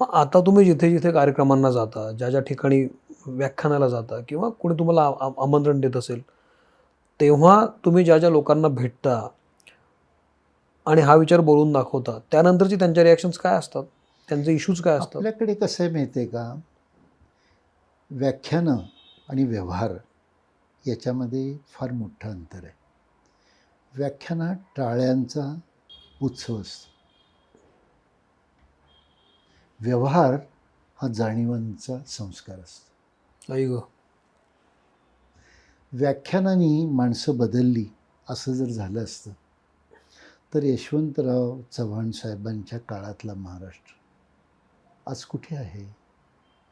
मग आता तुम्ही जिथे जिथे कार्यक्रमांना जाता, ज्या ज्या ठिकाणी व्याख्यानाला जाता किंवा कोणी तुम्हाला आमंत्रण देत असेल, तेव्हा तुम्ही ज्या ज्या लोकांना भेटता आणि हा विचार बोलून दाखवता, त्यानंतरची त्यांच्या रिॲक्शन्स काय असतात, त्यांचे इश्यूज काय असतात? आपल्याकडे कसं आहे माहिती आहे का, व्याख्यानं आणि व्यवहार याच्यामध्ये फार मोठं अंतर आहे. व्याख्यानात टाळ्यांचा उत्सव असतो, व्यवहार हा जाणीवांचा संस्कार असतो. आई ग. व्याख्यानाने माणसं बदलली असं जर झालं असतं तर यशवंतराव चव्हाण साहेबांच्या काळातला महाराष्ट्र आज कुठे आहे?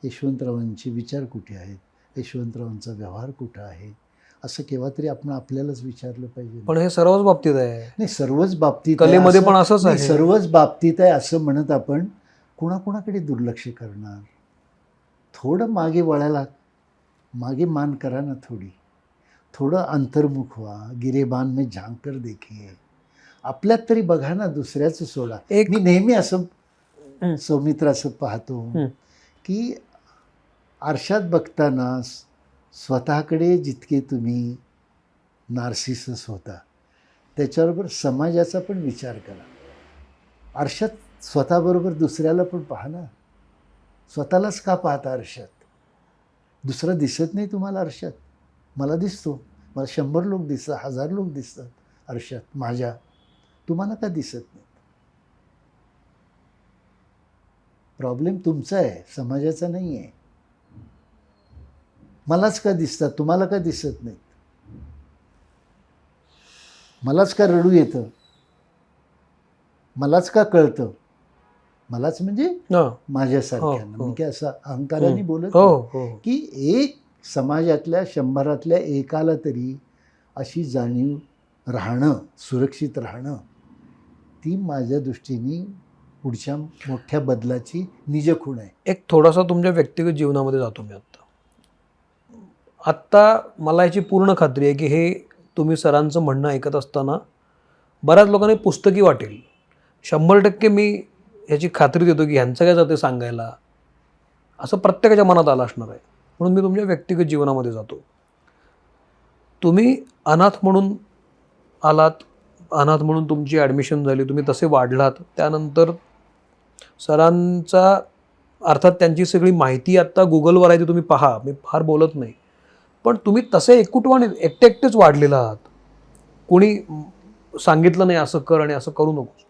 यशवंतरावांचे विचार कुठे आहेत? यशवंतरावांचा व्यवहार कुठं आहे? असं केव्हा तरी आपण आपल्यालाच विचारलं पाहिजे. पण हे सर्वच बाबतीत आहे. नाही, सर्वच बाबतीत आहे कलेमध्ये असं पण असंच नाही, आहे. सर्वच बाबतीत आहे असं म्हणत आपण कुणाकुणाकडे दुर्लक्ष करणार? थोडं मागे वळायला, मागे मान करा ना थोडी, थोडं अंतर्मुख व्हा. गिरेबान में झांक कर देखिए. आपल्यात तरी बघा ना, दुसऱ्याचं सोडा. मी नेहमी असं सौमित्र असं पाहतो की आरशात बघताना स्वतःकडे जितके तुम्ही नार्सिसस होता त्याच्याबरोबर समाजाचा पण विचार करा. आरशात स्वतःबरोबर दुसऱ्याला पण पहा ना. स्वतःलाच का पाहता आरशात? दुसरं दिसत नाही तुम्हाला आरशात? मला दिसतो. मला 100 लोक दिसतात, 1000 लोक दिसतात आरशात माझ्या. तुम्हाला का दिसत नाही? प्रॉब्लेम तुमचा आहे, समाजाचा नाही आहे. मलाच का दिसतात, तुम्हाला का दिसत नाहीत? मलाच का रडू येतं, मलाच का कळतं? मलाच म्हणजे माझ्यासारख्यांना. मी काय असं अहंकाराने बोलत की एक समाजातल्या 100तल्या एकाला तरी अशी जाणीव राहणं, सुरक्षित राहणं, ती माझ्या दृष्टीने पुढच्या मोठ्या बदलाची निजखूण आहे. एक थोडासा तुमच्या व्यक्तिगत जीवनामध्ये जातो मी आत्ता मला याची पूर्ण खात्री आहे की हे तुम्ही सरांचं म्हणणं ऐकत असताना बऱ्याच लोकांनी पुस्तकी वाटेल. 100% मी ह्याची खात्री देतो की ह्यांचं काय जाते सांगायला, असं प्रत्येकाच्या मनात आलं असणार आहे. म्हणून मी तुमच्या व्यक्तिगत जीवनामध्ये जातो. तुम्ही अनाथ म्हणून आलात, अनाथ म्हणून तुमची ॲडमिशन झाली, तुम्ही तसे वाढलात. त्यानंतर सरांचा अर्थात त्यांची सगळी माहिती आत्ता गुगलवर आहे, ती तुम्ही पहा, मी फार बोलत नाही. पण तुम्ही तसे एकूटवाने एकटे एकटेच वाढलेला आहात. कोणी सांगितलं नाही असं कर आणि असं करू नकोस.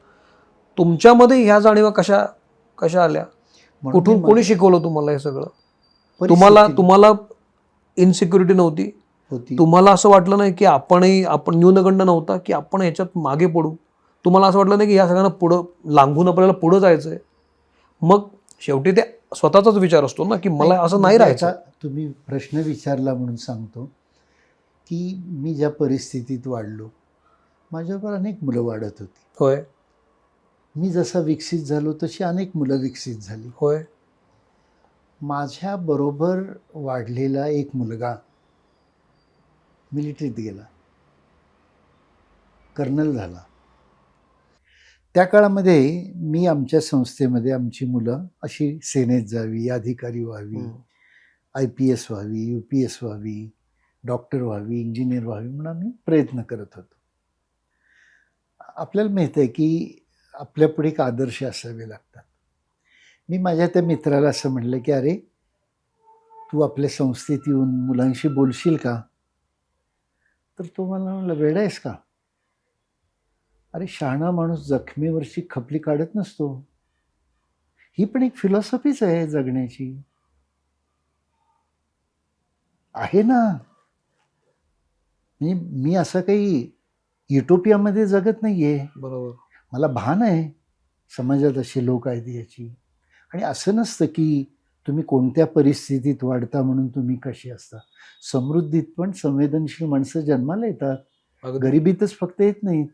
तुमच्यामध्ये ह्या जाणीवा कशा कशा आल्या? कुठून कोणी शिकवलं तुम्हाला हे सगळं? तुम्हाला इनसिक्युरिटी नव्हती? तुम्हाला असं वाटलं नाही की आपण न्यूनगंड नव्हता की आपण ह्याच्यात मागे पडू? तुम्हाला असं वाटलं नाही की ह्या सगळ्यांना पुढं लांबून आपल्याला पुढं जायचं आहे? मग शेवटी ते स्वतःचाच विचार असतो ना की मला असं नाही राहायचं. तुम्ही प्रश्न विचारला म्हणून सांगतो की मी ज्या परिस्थितीत वाढलो, माझ्यावर अनेक मुलं वाढत होती. होय. मी जसा विकसित झालो तशी अनेक मुलं विकसित झाली. होय. माझ्या बरोबर वाढलेला एक मुलगा मिलिटरीत गेला, कर्नल झाला. त्या काळामध्ये मी आमच्या संस्थेमध्ये आमची मुलं अशी सेनेत जावी, अधिकारी व्हावी, IPS व्हावी, UPS व्हावी, डॉक्टर व्हावी, इंजिनियर व्हावी म्हणून आम्ही प्रयत्न करत होतो. आपल्याला माहीत आहे की आपल्यापुढे एक आदर्श असावे लागतात. मी माझ्या त्या मित्राला असं म्हटलं की अरे तू आपल्या संस्थेत येऊन मुलांशी बोलशील का? तर तो मला म्हणला, वेडा आहेस का? अरे शहाणा माणूस जखमेवरची खपली काढत नसतो. ही पण एक फिलॉसॉफीच आहे जगण्याची, आहे ना. म्हणजे मी असं काही युटोपियामध्ये जगत नाहीये. बरोबर. मला भान आहे समाजात असे लोक आहेत याची. आणि असं नसतं की तुम्ही कोणत्या परिस्थितीत वाढता म्हणून तुम्ही कशी असता. समृद्धीत पण संवेदनशील माणसं जन्माला येतात, अगदी. गरिबीतच फक्त येत नाहीत.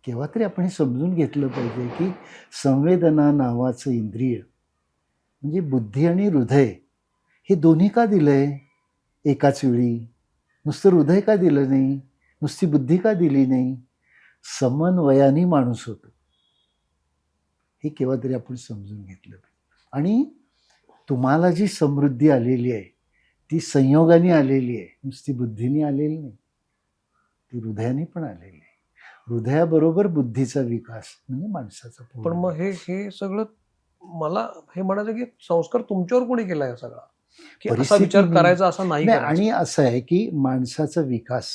केव्हा तरी आपण हे समजून घेतलं पाहिजे की संवेदना नावाचं इंद्रिय म्हणजे बुद्धी आणि हृदय हे दोन्ही का दिलंय एकाच वेळी? नुसतं हृदय का दिलं नाही? नुसती बुद्धी का दिली नाही? समन्वयाने माणूस होतो, हे केव्हा तरी आपण समजून घेतलं पाहिजे. आणि तुम्हाला जी समृद्धी आलेली आहे ती संयोगाने आलेली आहे, नुसती बुद्धीने आलेली नाही, ती हृदयाने पण आलेली आहे. हृदयाबरोबर बुद्धीचा विकास म्हणजे माणसाचा पण पूर्ण मग हे हे सगळं मला हे म्हणायचं की संस्कार तुमच्यावर कोणी केलाय सगळा, की असा विचार परिस्थितीने करायचा असा नाही नाही. करायचा? आणि असं आहे की माणसाचा विकास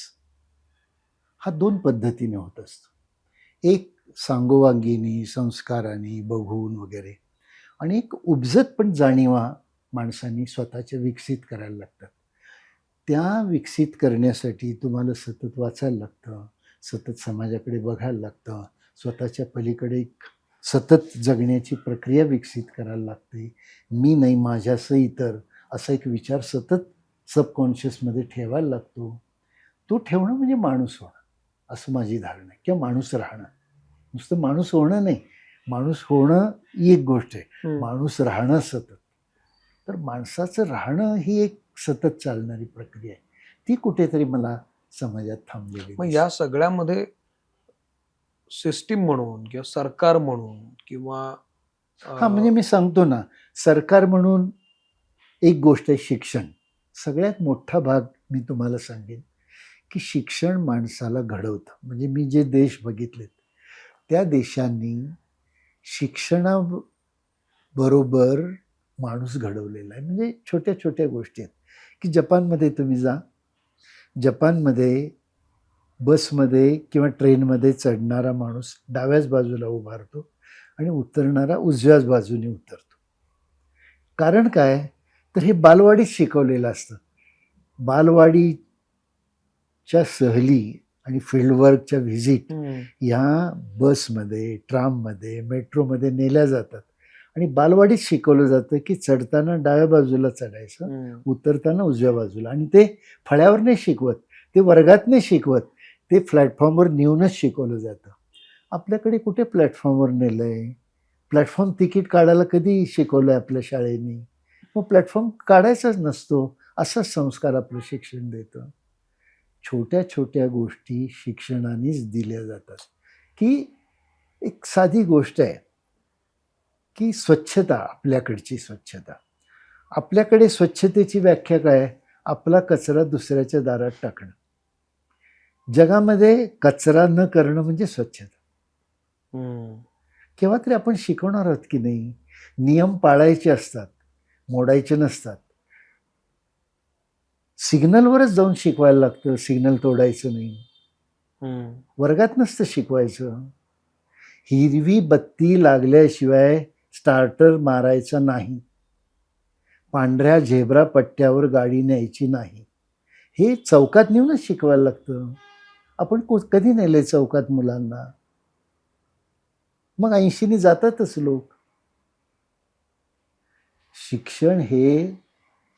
हा दोन पद्धतीने होत असतो. एक सांगोवांगिनी संस्काराने बघून वगैरे, आणि एक उपजत पण जाणीवा माणसांनी स्वतःच्या विकसित करायला लागतात. त्या विकसित करण्यासाठी तुम्हाला सतत वाचायला लागतं, सतत समाजाकडे बघायला लागतं, स्वतःच्या पलीकडे एक सतत जगण्याची प्रक्रिया विकसित करायला लागते. मी नाही माझ्यासह इतर असा एक विचार सतत सबकॉन्शियसमध्ये ठेवायला लागतो. तो ठेवणं म्हणजे माणूस होणं असं माझी धारणा आहे, किंवा माणूस राहणं. नुसतं माणूस होणं नाही, माणूस होणं ही एक गोष्ट आहे, माणूस राहणं सतत. तर माणसाचं राहणं ही एक सतत चालणारी प्रक्रिया आहे, ती कुठेतरी मला समाजात थांबलेली मग दिसते. या सगळ्यामध्ये सिस्टीम म्हणून किंवा सरकार म्हणून किंवा हां, म्हणजे मी सांगतो ना, सरकार म्हणून एक गोष्ट आहे शिक्षण. सगळ्यात मोठा भाग मी तुम्हाला सांगेन की शिक्षण माणसाला घडवतं. म्हणजे मी जे देश बघितलेत त्या देशांनी शिक्षणाबरोबर माणूस घडवलेला आहे. म्हणजे छोट्या छोट्या गोष्टी आहेत की जपानमध्ये तुम्ही जा, जपानमध्ये बसमध्ये किंवा ट्रेनमध्ये चढणारा माणूस डाव्याच बाजूला उभारतो आणि उतरणारा उजव्याच बाजूने उतरतो. कारण काय? तर हे बालवाडीत शिकवलेलं असतं. बालवाडीच्या सहली आणि फील्डवर्कच्या व्हिजिट ह्या बसमध्ये, ट्राममध्ये, मेट्रोमध्ये नेल्या जातात. आणि बालवाडीत शिकवलं जातं की चढताना डाव्या बाजूला चढायचं, उतरताना उजव्या बाजूला. आणि ते फळ्यावर नाही शिकवत, ते वर्गात नाही शिकवत, ते प्लॅटफॉर्मवर नेऊनच शिकवलं जातं. आपल्याकडे कुठे प्लॅटफॉर्मवर नेलं आहे? प्लॅटफॉर्म तिकीट काढायला कधी शिकवलं आहे आपल्या शाळेने? मग प्लॅटफॉर्म काढायचाच नसतो, असाच संस्कार आपलं शिक्षण देतं. छोट्या छोट्या गोष्टी शिक्षणानेच दिल्या जातात. की एक साधी गोष्ट आहे की स्वच्छता, आपल्याकडची स्वच्छता. आपल्याकडे स्वच्छतेची व्याख्या काय? आपला कचरा दुसऱ्याच्या दारात टाकणं. जगामध्ये कचरा न करणं म्हणजे स्वच्छता. केव्हा तरी आपण शिकवणार आहोत की नाही? नियम पाळायचे असतात, मोडायचे नसतात. सिग्नलवरच जाऊन शिकवायला लागतं, सिग्नल तोडायचं नाही. वर्गात नसतं शिकवायचं. हिरवी बत्ती लागल्याशिवाय स्टार्टर मारायचा नाही. पांढऱ्या झेब्रा पट्ट्यावर गाडी न्यायची नाही. हे चौकात नेऊनच शिकवायला लागतं. आपण कधी नेले चौकात मुलांना? मग 80ने जातातच लोक. शिक्षण हे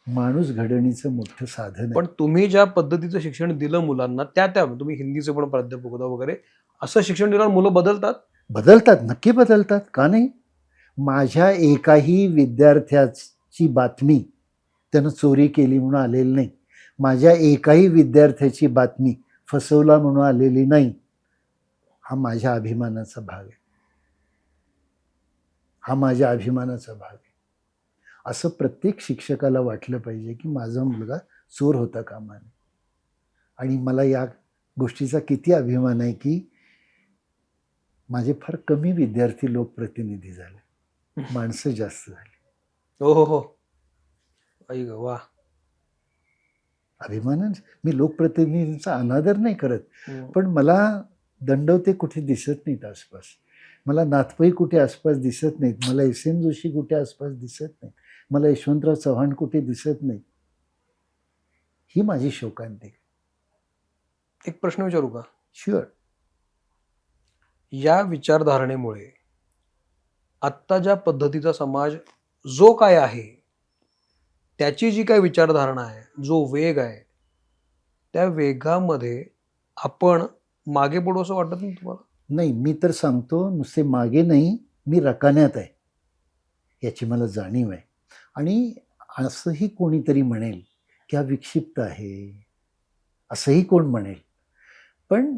माणूस घडवणीचं मोठं साधन आहे. पण तुम्ही ज्या पद्धतीचं शिक्षण दिलं मुलांना, त्या तुम्ही हिंदीचे पण प्राध्यापक होता वगैरे, असं शिक्षण दिल्यावर मुलं बदलतात? बदलतात, नक्की बदलतात. का नाही? माझ्या एकाही विद्यार्थ्याची बातमी त्यानं चोरी केली म्हणून आलेली नाही. माझ्या एकाही विद्यार्थ्याची बातमी फसवला म्हणून आलेली नाही. हा माझ्या अभिमानाचा भाग आहे. हा माझ्या अभिमानाचा भाग आहे. असं प्रत्येक शिक्षकाला वाटलं पाहिजे की माझा मुलगा चोर होता कामा नये. आणि मला या गोष्टीचा किती अभिमान आहे की माझे फार कमी विद्यार्थी लोकप्रतिनिधी झाले, माणसं जास्त झाली. हो हो हो, आई ग वा. अभिमानाने मी लोकप्रतिनिधींचा अनादर नाही करत, पण मला दंडवते कुठे दिसत नाहीत आसपास. मला नाथपै कुठे आसपास दिसत नाहीत. मला एस.एम. जोशी कुठे आसपास दिसत नाहीत. मला यशवंतराव चव्हाण कुठे दिसत नाहीत. ही माझी शोकांतिका. एक प्रश्न विचारू का? शुअर. या विचारधारणेमुळे आत्ता ज्या पद्धतीचा समाज जो काय आहे त्याची जी काही विचारधारणा आहे, जो वेग आहे, त्या वेगामध्ये आपण मागे पडू असं वाटत नाही तुम्हाला? नाही, मी तर सांगतो, नुसते मागे नाही, मी रकान्यात आहे याची मला जाणीव आहे. आणि असंही कोणीतरी म्हणेल की हा विक्षिप्त आहे, असंही कोण म्हणेल. पण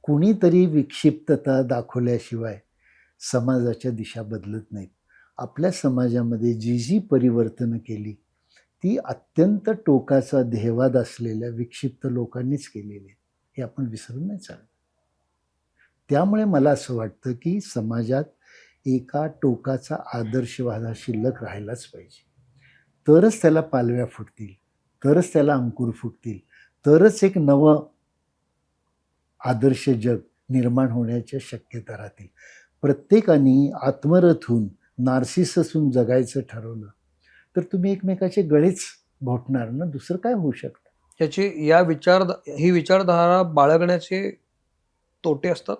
कुणीतरी विक्षिप्तता दाखवल्याशिवाय समाजाच्या दिशा बदलत नाहीत. आपल्या समाजामध्ये जी जी परिवर्तनं केली ती अत्यंत टोकाचा ध्येयवाद असलेल्या विक्षिप्त लोकांनीच केलेली आहे, हे आपण विसरून नाही चालत. त्यामुळे मला असं वाटतं की समाजात एका टोकाचा आदर्शवाद हा शिल्लक राहिलाच पाहिजे. तरच त्याला पालव्या फुटतील, तरच त्याला अंकुर फुटतील, तरच एक नवं आदर्श जग निर्माण होण्याच्या शक्यता राहतील. प्रत्येकाने आत्मरथ होऊन, नार्सिसस होऊन जगायचं ठरवलं तर तुम्ही एकमेकाचे गळेच घोटणार ना, दुसरं काय होऊ शकतं? याची ही विचारधारा बाळगण्याचे तोटे असतात?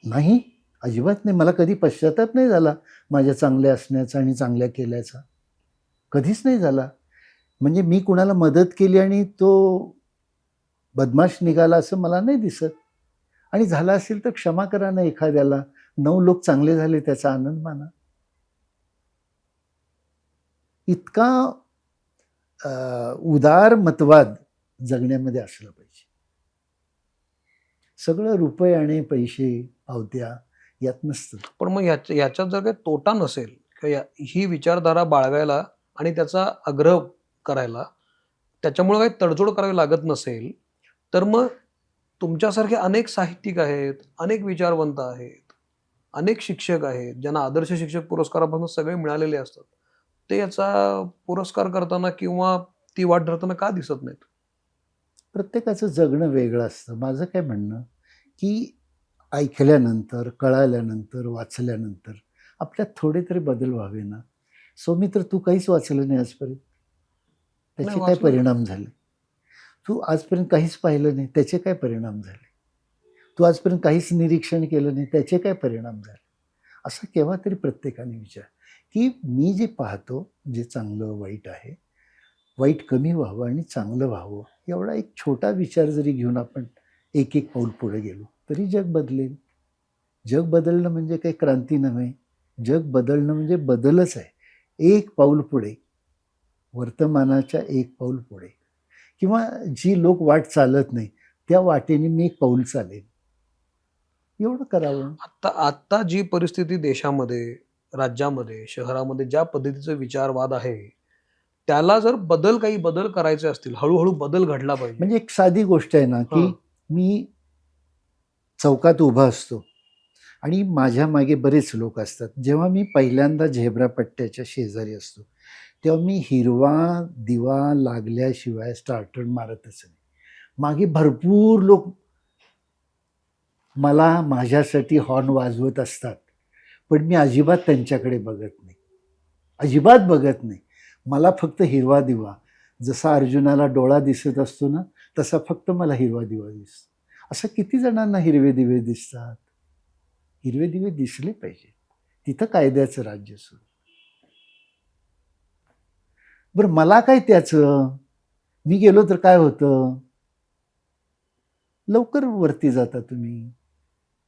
नाही, अजिबात नाही. मला कधी पश्चाताप नाही झाला माझ्या चांगल्या असण्याचा आणि चांगल्या केल्याचा. कधीच नाही झाला. म्हणजे मी कुणाला मदत केली आणि तो बदमाश निघाला असं मला नाही दिसत. आणि झाला असेल तर क्षमा करा ना एखाद्याला. 9 लोक चांगले झाले त्याचा आनंद माना. इतका उदार मतवाद जगण्यामध्ये असलं पाहिजे. सगळं रुपये आणि पैसे, पावत्या यात नसतं. पण मग याच्यात जर काही तोटा नसेल किंवा ही विचारधारा बाळगायला आणि त्याचा आग्रह करायला त्याच्यामुळे काही तडजोड करावी लागत नसेल, तर मग तुमच्यासारखे अनेक साहित्यिक आहेत, अनेक विचारवंत आहेत, अनेक शिक्षक आहेत, ज्यांना आदर्श शिक्षक पुरस्कारापासून सगळे मिळालेले असतात. ते याचा पुरस्कार करताना किंवा ती वाट धरताना का दिसत नाहीत? प्रत्येकाचं जगणं वेगळं असतं. माझं काय म्हणणं, की ऐकल्यानंतर, कळाल्यानंतर, वाचल्यानंतर आपल्यात थोडे तरी बदल व्हावे ना. सौमित्र, तू काहीच वाचलं नाही आजपर्यंत. नाही त्याचे काय वाचलं. परिणाम झाले? तू आजपर्यंत काहीच पाहिलं नाही, त्याचे काय परिणाम झाले? तू आजपर्यंत काहीच निरीक्षण केलं नाही, त्याचे काय परिणाम झाले? असं केव्हा तरी प्रत्येकाने विचार, की मी जे पाहतो, जे चांगलं वाईट आहे, वाईट कमी व्हावं आणि चांगलं व्हावं, एवढा एक छोटा विचार जरी घेऊन आपण एक एक पाऊल पुढे गेलो तरी जग बदलेल. जग बदलणं म्हणजे काही क्रांती नव्हे. जग बदलणं म्हणजे बदलच आहे. एक पाऊल पुढे, वर्तमानाच्या एक पाऊल पुढे. किंवा जी लोक वाट चालत नाही त्या वाटेने मी एक पाऊल चालेन, एवढं करावं. आता जी परिस्थिती देशामध्ये, राज्यामध्ये, शहरामध्ये ज्या पद्धतीचा विचारवाद आहे, त्याला जर काही बदल करायचे असतील, हळूहळू बदल घडला पाहिजे. म्हणजे एक साधी गोष्ट आहे ना, की हां. मी चौकात उभा असतो आणि माझ्या मागे बरेच लोक असतात. जेव्हा मी पहिल्यांदा झेब्रा पट्ट्याच्या शेजारी असतो तेव्हा मी हिरवा दिवा लागल्याशिवाय स्टार्टर मारतच नाही. मागे भरपूर लोक मला माझ्यासाठी हॉर्न वाजवत असतात, पण मी अजिबात त्यांच्याकडे बघत नाही, अजिबात बघत नाही. मला फक्त हिरवा दिवा, जसा अर्जुनाला डोळा दिसत असतो ना, तसा फक्त मला हिरवा दिवा दिसतो. असं किती जणांना हिरवे दिवे दिसतात? हिरवे दिवे दिसले पाहिजे, तिथं कायद्याचं राज्य सुरू. बरं, मला काय त्याचं? मी गेलो तर काय होतं? लवकर वरती जाता तुम्ही.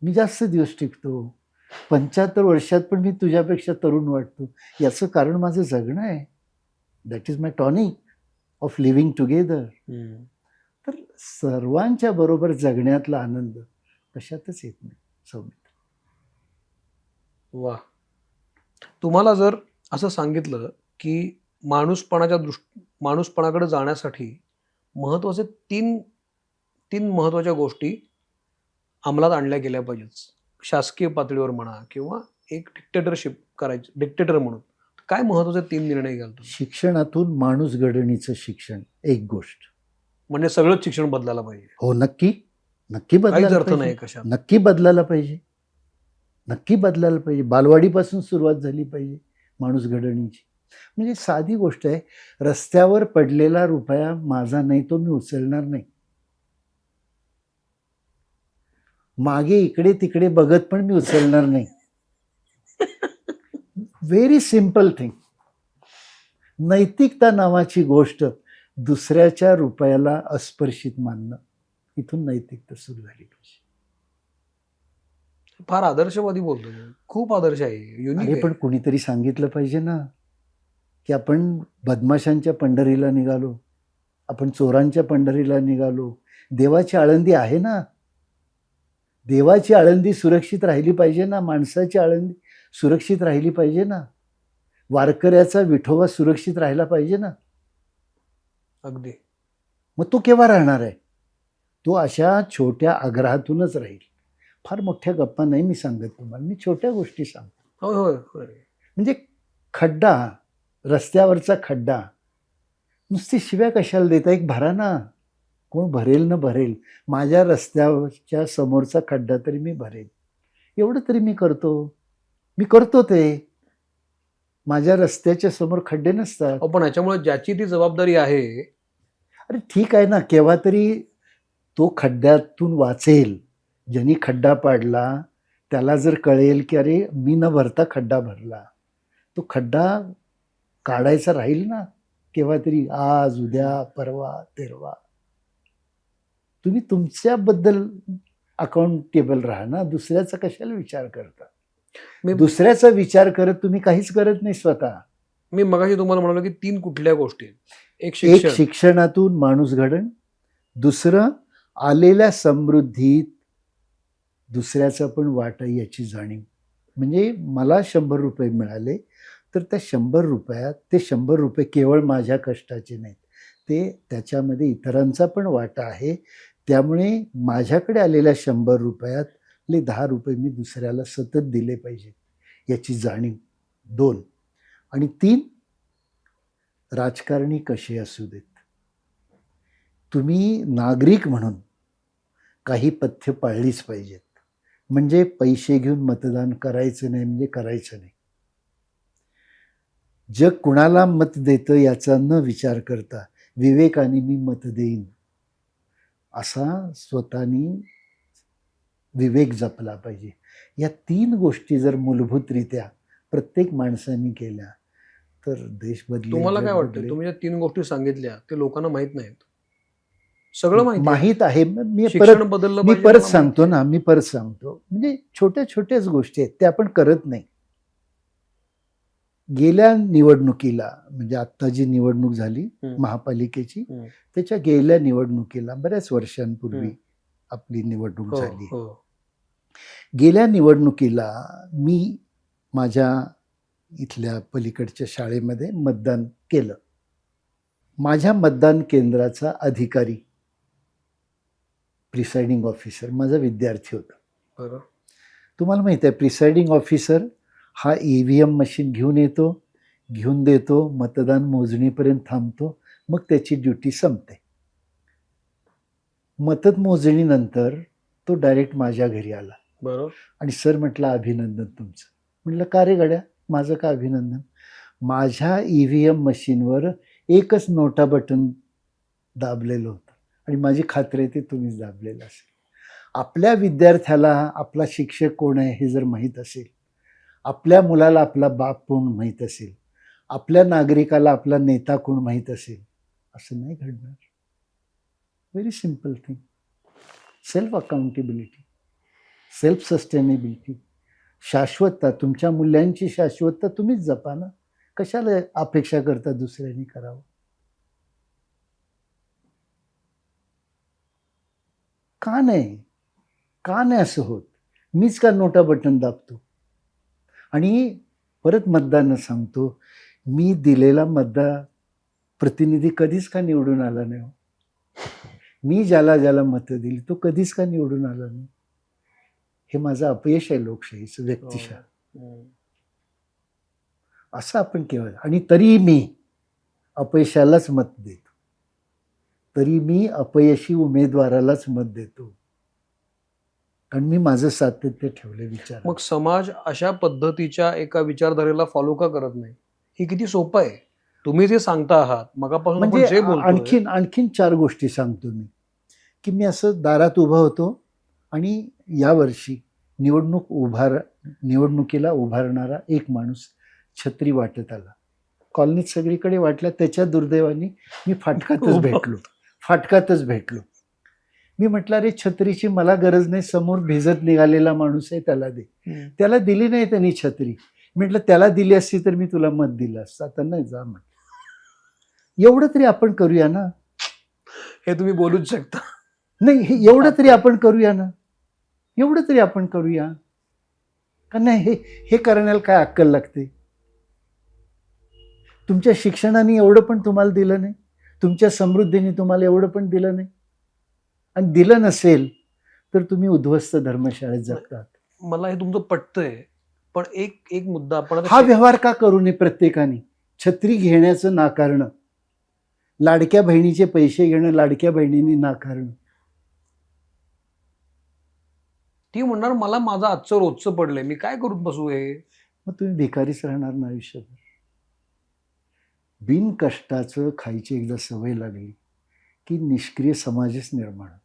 मी जास्त दिवस टिकतो. 75 वर्षात पण मी तुझ्यापेक्षा तरुण वाटतो. याचं कारण माझं जगणं आहे. That is my tonic of living together. तर सर्वांच्या बरोबर जगण्यातला आनंद कशातच येत नाही सौमित्र. वा. तुम्हाला जर असं सांगितलं की माणूसपणाकडे जाण्यासाठी महत्वाचे तीन महत्वाच्या गोष्टी अंमलात आणल्या गेल्या पाहिजेत, शासकीय पातळीवर म्हणा किंवा एक डिक्टेटरशिप करायची, डिक्टेटर म्हणून, काय महत्वाचे 3 निर्णय घ्याल तुम्ही? शिक्षणातून माणूस घडणीचं शिक्षण एक गोष्ट. म्हणजे सगळंच शिक्षण बदलायला पाहिजे? हो, नक्की नक्की काहीच बदलायला अर्थ नाही पाहिजे. कशात? नक्की बदलायला पाहिजे. नक्की बदलायला पाहिजे. बालवाडीपासून सुरुवात झाली पाहिजे माणूस घडणीची. म्हणजे साधी गोष्ट आहे, रस्त्यावर पडलेला रुपया माझा नाही, तो मी उचलणार नाही. मागे इकडे तिकडे बघत पण मी उचलणार नाही. Very simple thing. नैतिकता नावाची गोष्ट दुसऱ्याच्या रुपयाला अस्पर्शित मानणं, इथून नैतिकता सुरू झाली पाहिजे. फार आदर्शवादी बोलतो मी. खूप आदर्श आहे, युनिक अरे आहे. पण कुणीतरी सांगितलं पाहिजे ना की आपण बदमाशांच्या पंढरीला निघालो, आपण चोरांच्या पंढरीला निघालो. देवाची आळंदी आहे ना, देवाची आळंदी सुरक्षित राहिली पाहिजे ना, माणसाची आळंदी सुरक्षित राहिली पाहिजे ना, वारकऱ्याचा विठोबा सुरक्षित राहिला पाहिजे ना. अगदी. मग तो केव्हा राहणार आहे? तो अशा छोट्या आग्रहातूनच राहील. फार मोठ्या गप्पा नाही मी सांगत तुम्हाला, मी छोट्या गोष्टी सांगतो. होय होय होय. म्हणजे खड्डा, रस्त्यावरचा खड्डा, नुसती शिव्या कशाला देता? एक भरा ना, कोण भरेल न भरेल. माझ्या रस्त्याच्या समोरचा खड्डा तरी मी भरेल, एवढं तरी मी करतो ते. माझ्या रस्त्याच्या समोर खड्डे नसतात. पण ह्याच्यामुळे ज्याची ती जबाबदारी आहे, अरे ठीक आहे ना, केव्हा तरी तो खड्ड्यातून वाचेल. ज्यांनी खड्डा पाडला त्याला जर कळेल की अरे मी न भरता खड्डा भरला, तो खड्डा काढायचा राहील ना केव्हा तरी, आज उद्या परवा तेरवा. तुम्ही तुमच्याबद्दल अकाउंटेबल राहा ना, दुसऱ्याचा कशाला विचार करता? मी दुसऱ्याचा विचार करत तुम्ही काहीच करत नाही स्वतः. मी मगाशी तुम्हाला म्हणालो की 3 कुठल्या गोष्टी आहेत? एक एक शिक्षण, शिक्षणातून माणूस घडण, दुसरं आलेल्या समृद्धीत दुसऱ्याचा पण वाटा याची जाणीव. म्हणजे मला 100 रुपये मिळाले तर त्या 100 रुपयात ते 100 रुपये केवळ माझ्या कष्टाचे नाहीत, ते त्याच्यामध्ये इतरांचा पण वाटा आहे. त्यामुळे माझ्याकडे आलेल्या 100 रुपयातले 10 रुपये मी दुसऱ्याला सतत दिले पाहिजेत याची जाणीव. 2 आणि 3, राजकारणी कसे असू देत, तुम्ही नागरिक म्हणून काही पथ्य पाळलीच पाहिजेत. म्हणजे पैसे घेऊन मतदान करायचं नाही म्हणजे करायचं नाही. जग कुणाला मत देतं याचा न विचार करता विवेकाने मी मत देईन असा स्वतःनी विवेक जपला पाहिजे. या 3 गोष्टी जर मूलभूतरित्या प्रत्येक माणसाने केल्या तर देश बदलेल. तुम्हाला काय जग वाटतं? बदलेल. तुम्ही ज्या 3 गोष्टी सांगितल्या ते लोकांना माहित नाहीत. सगळं माहीत आहे. मी शिक्षण बदललं पाहिजे, परत मला सांगतो माहिती ना, मी परत सांगतो. म्हणजे छोट्या छोट्याच गोष्टी आहेत त्या आपण करत नाही. गेल्या निवडणुकीला, म्हणजे आत्ता जी निवडणूक झाली महापालिकेची, हम्म. त्याच्या गेल्या निवडणुकीला बऱ्याच वर्षांपूर्वी हम्म. आपली निवडणूक हो, झाली. हो. गेल्या निवडणुकीला मी माझ्या इथल्या पलीकडच्या शाळेमध्ये मतदान केलं. माझ्या मतदान केंद्राचा अधिकारी, प्रिसाइडिंग ऑफिसर माझा विद्यार्थी होता. बरं. तुम्हाला माहिती आहे प्रिसाइडिंग ऑफिसर हा EVM मशीन घेऊन येतो, घेऊन देतो, मतदान मोजणीपर्यंत थांबतो, मग त्याची ड्युटी संपते. मतमोजणीनंतर तो डायरेक्ट माझ्या घरी आला बरं. आणि सर म्हटलं अभिनंदन तुमचं. म्हटलं का रे गड्या, माझं का अभिनंदन? माझ्या EVM मशीनवर एकच नोटा बटन दाबलेलं होतं आणि माझी खात्री आहे ते तुम्हीच दाबलेलं असेल. आपल्या विद्यार्थ्याला आपला शिक्षक कोण आहे हे जर माहीत असेल, आपल्या मुलाला आपला बाप कोण माहीत असेल, आपल्या नागरिकाला आपला नेता कोण माहीत असेल, असं नाही घडणार. Very simple thing. Self accountability, self sustainability, शाश्वतता, तुमच्या मूल्यांची शाश्वतता तुम्हीच जपा ना. कशाला अपेक्षा करता दुसऱ्यांनी करावं? का नाही असं होत? मीच का नोटा बटन दाबतो? आणि परत मतदान सांगतो, मी दिलेला मतदार प्रतिनिधी कधीच का निवडून आला नाही? मी ज्याला ज्याला मतं दिली तो कधीच का निवडून आला नाही? हे माझं अपयश आहे लोकशाहीचं, व्यक्तिशः. असं आपण केवळ, आणि तरी मी अपयशालाच मत देतो, तरी मी अपयशी उमेदवारालाच मत देतो, कारण मी माझं सातत्य ठेवलं विचार. मग समाज अशा पद्धतीच्या एका विचारधारेला फॉलो का करत नाही? ही किती सोपं आहे. तुम्ही जे सांगता आहात मगापासून, आपण म्हणजे जे बोलतोय, आणखीन 4 गोष्टी सांगतो मी. की मी असं दारात उभा होतो आणि यावर्षी निवडणुकीला उभारणारा एक माणूस छत्री वाटत आला. कॉलनीत सगळीकडे वाटल्या. त्याच्या दुर्दैवाने मी फाटकातच भेटलो. मी म्हटलं, अरे छत्रीची मला गरज नाही, समोर भिजत निघालेला माणूस आहे, त्याला दे. त्याला दिली नाही त्यांनी छत्री. म्हटलं त्याला दिली असती तर मी तुला मत दिलं असतं, आता नाही, जा म्हटलं. एवढं तरी आपण करूया ना. हे तुम्ही बोलूच शकता. नाही, एवढं तरी आपण करूया ना. एवढं तरी आपण करूया का नाही? हे करण्याला काय अक्कल लागते? तुमच्या शिक्षणाने एवढं पण तुम्हाला दिलं नाही, तुमच्या समृद्धीने तुम्हाला एवढं पण दिलं नाही. आणि दिलं नसेल तर तुम्ही उद्ध्वस्त धर्मशाळेत जगतात. मला हे तुमचं पटतंय, पण एक मुद्दा आपण हा व्यवहार का करू नये प्रत्येकाने? छत्री घेण्याचं नाकारणं, लाडक्या बहिणीचे पैसे घेणं लाडक्या बहिणींनी नाकारणं. ती म्हणणार मला माझं आजचं रोजचं पडलंय, मी काय करून बसू हे? मग तुम्ही भिकारीच राहणार ना आयुष्यभर. बिन कष्टाचं खायची एकदा सवय लागली की निष्क्रिय समाजच निर्माण होतो.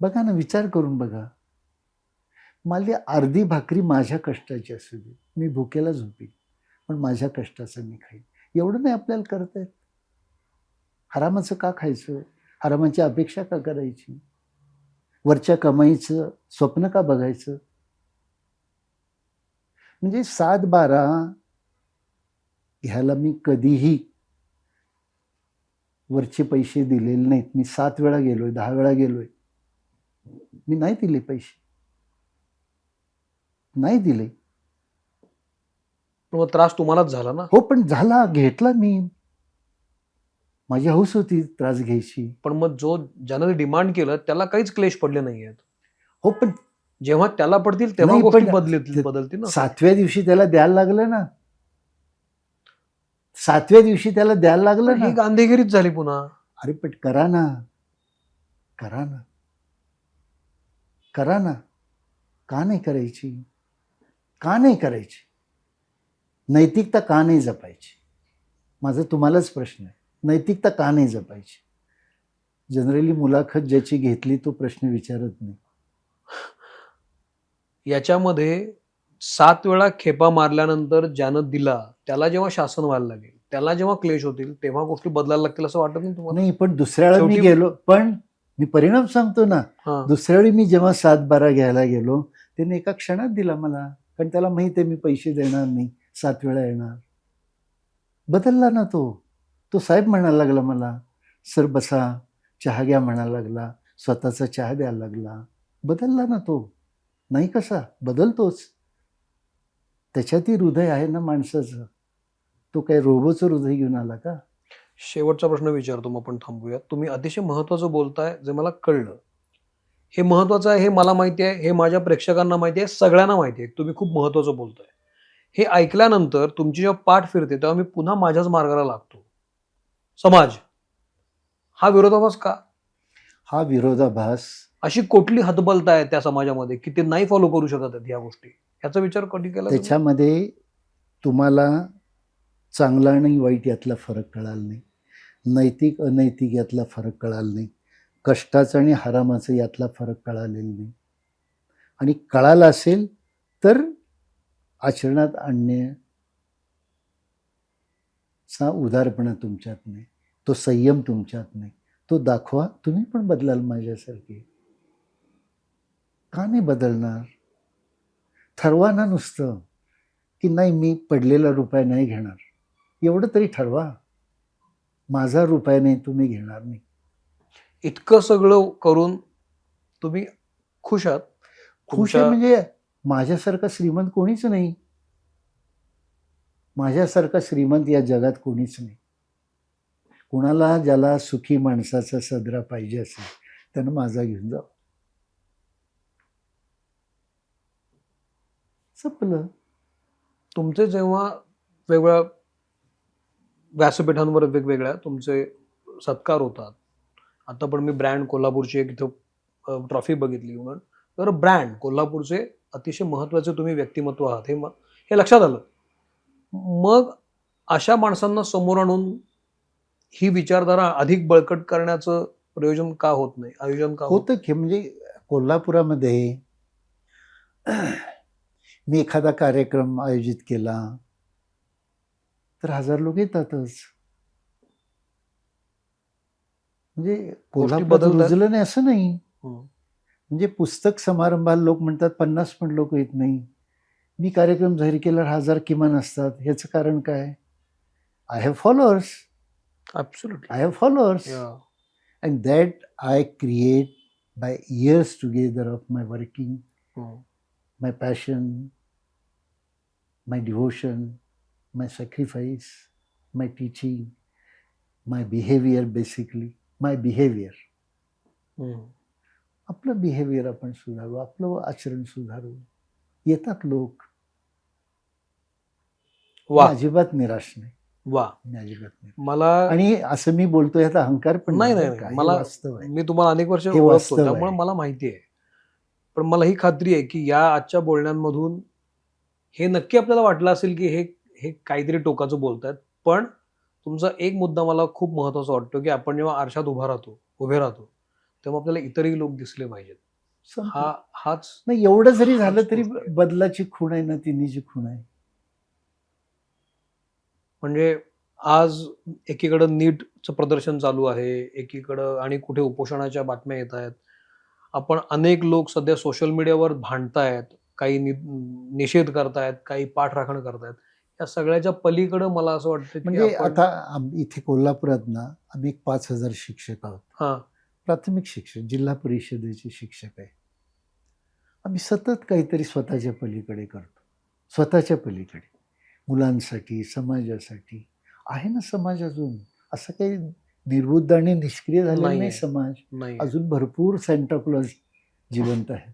बघा ना, विचार करून बघा. मला अर्धी भाकरी माझ्या कष्टाची असू दे, मी भुकेला झोपीन, पण माझ्या कष्टाचं मी खाईन. एवढं नाही आपल्याला करता येत. हरामाचं का खायचं? हरामाची अपेक्षा का करायची? वरच्या कमाईचं स्वप्न का बघायचं? म्हणजे 7-12 ह्याला मी कधीही वरचे पैसे दिलेले नाहीत. मी 7 वेळा गेलोय, 10 वेळा गेलोय, मी नाही दिले पैसे, नाही दिले. मग त्रास तुम्हालाच झाला ना. हो, पण झाला, घेतला मी. माझी हौस होती त्रास घ्यायची. पण मग ज्यानं डिमांड केलं त्याला काहीच क्लेश पडले नाहीयेत. हो, पण जेव्हा त्याला पडतील तेव्हा नाही, गोष्टी पण बदलतील ना. 7व्या दिवशी त्याला द्यायला लागलं ना. 7व्या दिवशी त्याला द्यायला लागलं ही ना. गांधीगिरीच झाली पुन्हा. अरे पण करा ना, करा ना, करा ना. का नाही करायची? का नाही करायची? नैतिकता का नाही जपायची? माझा तुम्हालाच प्रश्न आहे. नैतिकता का नाही जपायची? जनरली मुलाखत ज्याची घेतली तो प्रश्न विचारत नाही. याच्यामध्ये 7 वेळा खेपा मारल्यानंतर ज्यानं दिला त्याला जेव्हा शासन व्हायला लागेल, त्याला जेव्हा क्लेश होतील तेव्हा गोष्टी बदलायला लागतील असं वाटत नाही तुम्हाला? नाही, पण दुसऱ्या वेळा मी शेवटी- गेलो, पण मी परिणाम सांगतो ना. हा. दुसऱ्या वेळी मी जेव्हा 7-12 घ्यायला गेलो, त्याने एका क्षणात दिला मला, कारण त्याला माहित आहे मी पैसे देणार नाही, 7 वेळा येणार. बदलला ना तो साहेब म्हणायला लागला मला, सर बसा, चहा घ्या म्हणायला लागला, स्वतःचा चहा द्यायला लागला. बदलला ना तो. नाही कसा बदलतोच. त्याच्यातही हृदय आहे ना माणसाचं. तो काय रोबोचं हृदय घेऊन आला का? शेवटचा प्रश्न विचारतो, मग आपण थांबूया. तुम्ही अतिशय महत्वाचं बोलताय, जे मला कळलं. हे महत्वाचं आहे, हे मला माहिती आहे, हे माझ्या प्रेक्षकांना माहिती आहे, सगळ्यांना माहिती आहे. तुम्ही खूप महत्वाचं बोलताय. हे ऐकल्यानंतर तुमची जेव्हा पाठ फिरते तेव्हा मी पुन्हा माझ्याच मार्गाला लागतो. समाज हा विरोधाभास का? हा विरोधाभास, अशी कुठली हतबलता आहे त्या समाजामध्ये की ते नाही फॉलो करू शकत आहेत या गोष्टी? याचा विचार कधी केला तुम्ही? त्याच्यामध्ये तुम्हाला चांगला आणि वाईट यातला फरक कळाला नाही, नैतिक अनैतिक यातला फरक कळाला नाही, कष्टाचं आणि हरामाचं यातला फरक कळालेला नाही. आणि कळाला असेल तर आचरणात आणण्याचा उदारपणा तुमच्यात नाही, तो संयम तुमच्यात नाही, तो दाखवा. तुम्ही पण बदलाल माझ्यासारखे. का नाही बदलणार? ठरवा ना नुसतं की नाही, मी पडलेला रुपया नाही घेणार. एवढं तरी ठरवा. माझा रुपया नाही, तुम्ही घेणार नाही. इतकं सगळं करून तुम्ही खुश आहात? खुश आहे म्हणजे माझ्यासारखा श्रीमंत कोणीच नाही. माझ्यासारखा श्रीमंत या जगात कोणीच नाही. कुणाला ज्याला सुखी माणसाचा सदरा पाहिजे असेल त्यानं माझा घेऊन जावं. संपलं. तुमचे जेव्हा वेगवेगळ्या व्यासपीठांवर वेगवेगळ्या तुमचे सत्कार होतात. आता पण मी ब्रँड कोल्हापूरची एक इथं ट्रॉफी बघितली म्हणून, तर ब्रँड कोल्हापूरचे अतिशय महत्त्वाचे तुम्ही व्यक्तिमत्व आहात हे लक्षात आलं. मग अशा माणसांना समोर आणून ही विचारधारा अधिक बळकट करण्याचं प्रयोजन का होत नाही, आयोजन का होत? होतं की म्हणजे कोल्हापुरामध्ये मी एखादा कार्यक्रम आयोजित केला तर 1000 लोक येतातच. म्हणजे कोल्हापुरात बदलतात. रुजलं नाही असं नाही. हम्म. म्हणजे पुस्तक समारंभाला लोक म्हणतात 50 पण लोक येत नाही. मी कार्यक्रम जाहीर केल्यावर 1000 किमान असतात. ह्याचं कारण काय? I have followers. Absolutely. I have followers. Yeah. And that I create by years together of my working, हम्म. my passion, my devotion, my sacrifice, my teaching, my behavior basically, my behavior. हम्म. आपलं behaviour आपण सुधारू, आपलं आचरण सुधारू. येतात लोक. मी वा अजिबात निराश नाही. वा मी अजिबात नाही. मला आणि असं मी बोलतोय याचा अहंकार पण नाही नाही नाही बरं का. नाही. हे मला वास्तव आहे. मी तुम्हाला अनेक वर्ष हे ओळखतो वास्तव त्यामुळे आहे. मला माहिती आहे. पण मला ही खात्री आहे की या आजच्या बोलण्यांमधून हे नक्की आपल्याला वाटलं असेल की हे हे काहीतरी टोकाचं बोलतायत. पण तुमचा एक मुद्दा मला खूप महत्वाचा वाटतो की आपण जेव्हा आरशात उभे राहतो तेव्हा आपल्याला इतरही लोक दिसले पाहिजेत. संपलं. हाच नाही एवढं जरी झालं हाच तरी गोष्ट आहे. बदलाची खूण आहे ना, तिन्हीची खूण आहे. म्हणजे आज एकीकडं नीटचं प्रदर्शन चालू आहे, एकीकडं आणि कुठे उपोषणाच्या बातम्या येत आहेत. आपण अनेक लोक सध्या सोशल मीडियावर भांडतायत, काही निषेध करतायत, काही पाठराखण करतायत. या सगळ्याच्या पलीकडं मला असं वाटतं की म्हणजे आपण आता इथे कोल्हापुरात ना आम्ही 5000 शिक्षक आहोत. हां प्राथमिक शिक्षक, जिल्हा परिषदेचे शिक्षक आहे. आम्ही सतत काहीतरी स्वतःच्या पलीकडे करतो. स्वतःच्या पलीकडे. मुलांसाठी, समाजासाठी. आहे ना समाज अजून. असं काही निर्बुद्ध आणि निष्क्रिय झालेला नाहीये. नाही समाज. नाही. अजून भरपूर सेंटा क्लॉज जिवंत आहेत.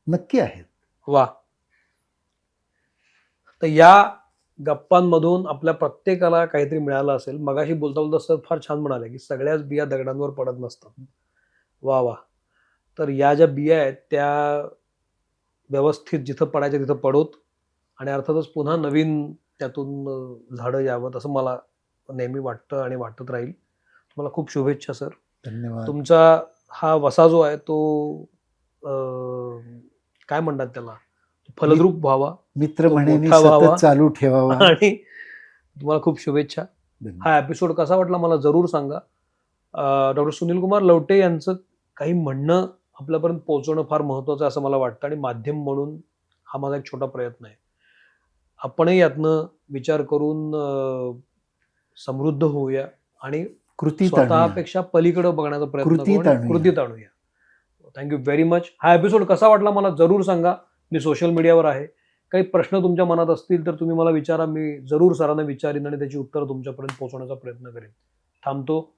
नक्की आहेत. वा. तर या गप्पांमधून आपल्या प्रत्येकाला काहीतरी मिळालं असेल. मगाशी बोलता बोलता सर फार छान म्हणाले की सगळ्याच बिया दगडांवर पडत नसतात. वा वा. तर या ज्या बिया आहेत त्या व्यवस्थित जिथं पडायच्या तिथं पडोत आणि अर्थातच पुन्हा नवीन त्यातून झाडं यावं असं मला नेहमी वाटतं आणि वाटत राहील. तुम्हाला खूप शुभेच्छा सर. धन्यवाद. तुमचा हा वसा जो आहे तो काय म्हणतात त्याला फलद्रूप व्हावा, मित्र तो म्हणेनी मोठा व्हावा. सतत चालू ठेवावा. आणि तुम्हाला खूप शुभेच्छा. धन्यवाद. हा एपिसोड कसा वाटला मला जरूर सांगा. डॉक्टर सुनील कुमार लवटे यांचं काही म्हणणं आपल्यापर्यंत पोहोचवणं फार महत्त्वाचं आहे असं मला वाटतं आणि माध्यम म्हणून हा माझा एक छोटा प्रयत्न आहे. आपणही यातनं विचार करून समृद्ध होऊया आणि कृतीत आणूया. स्वतःपेक्षा पलीकडे बघण्याचा प्रयत्न कृतीत करू आणि आणूया. कृतीत आणूया. Thank you very much. हा एपिसोड कसा वाटला मला जरूर सांगा. मी सोशल मीडियावर आहे. काही प्रश्न तुमच्या मनात असतील तर तुम्ही मला विचारा. मी जरूर सरांना विचारीन आणि त्याची उत्तर तुमच्यापर्यंत पोहोचवण्याचा प्रयत्न करेन. थांबतो.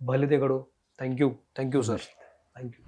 भले ते घडो. Thank you sir. थँक्यू.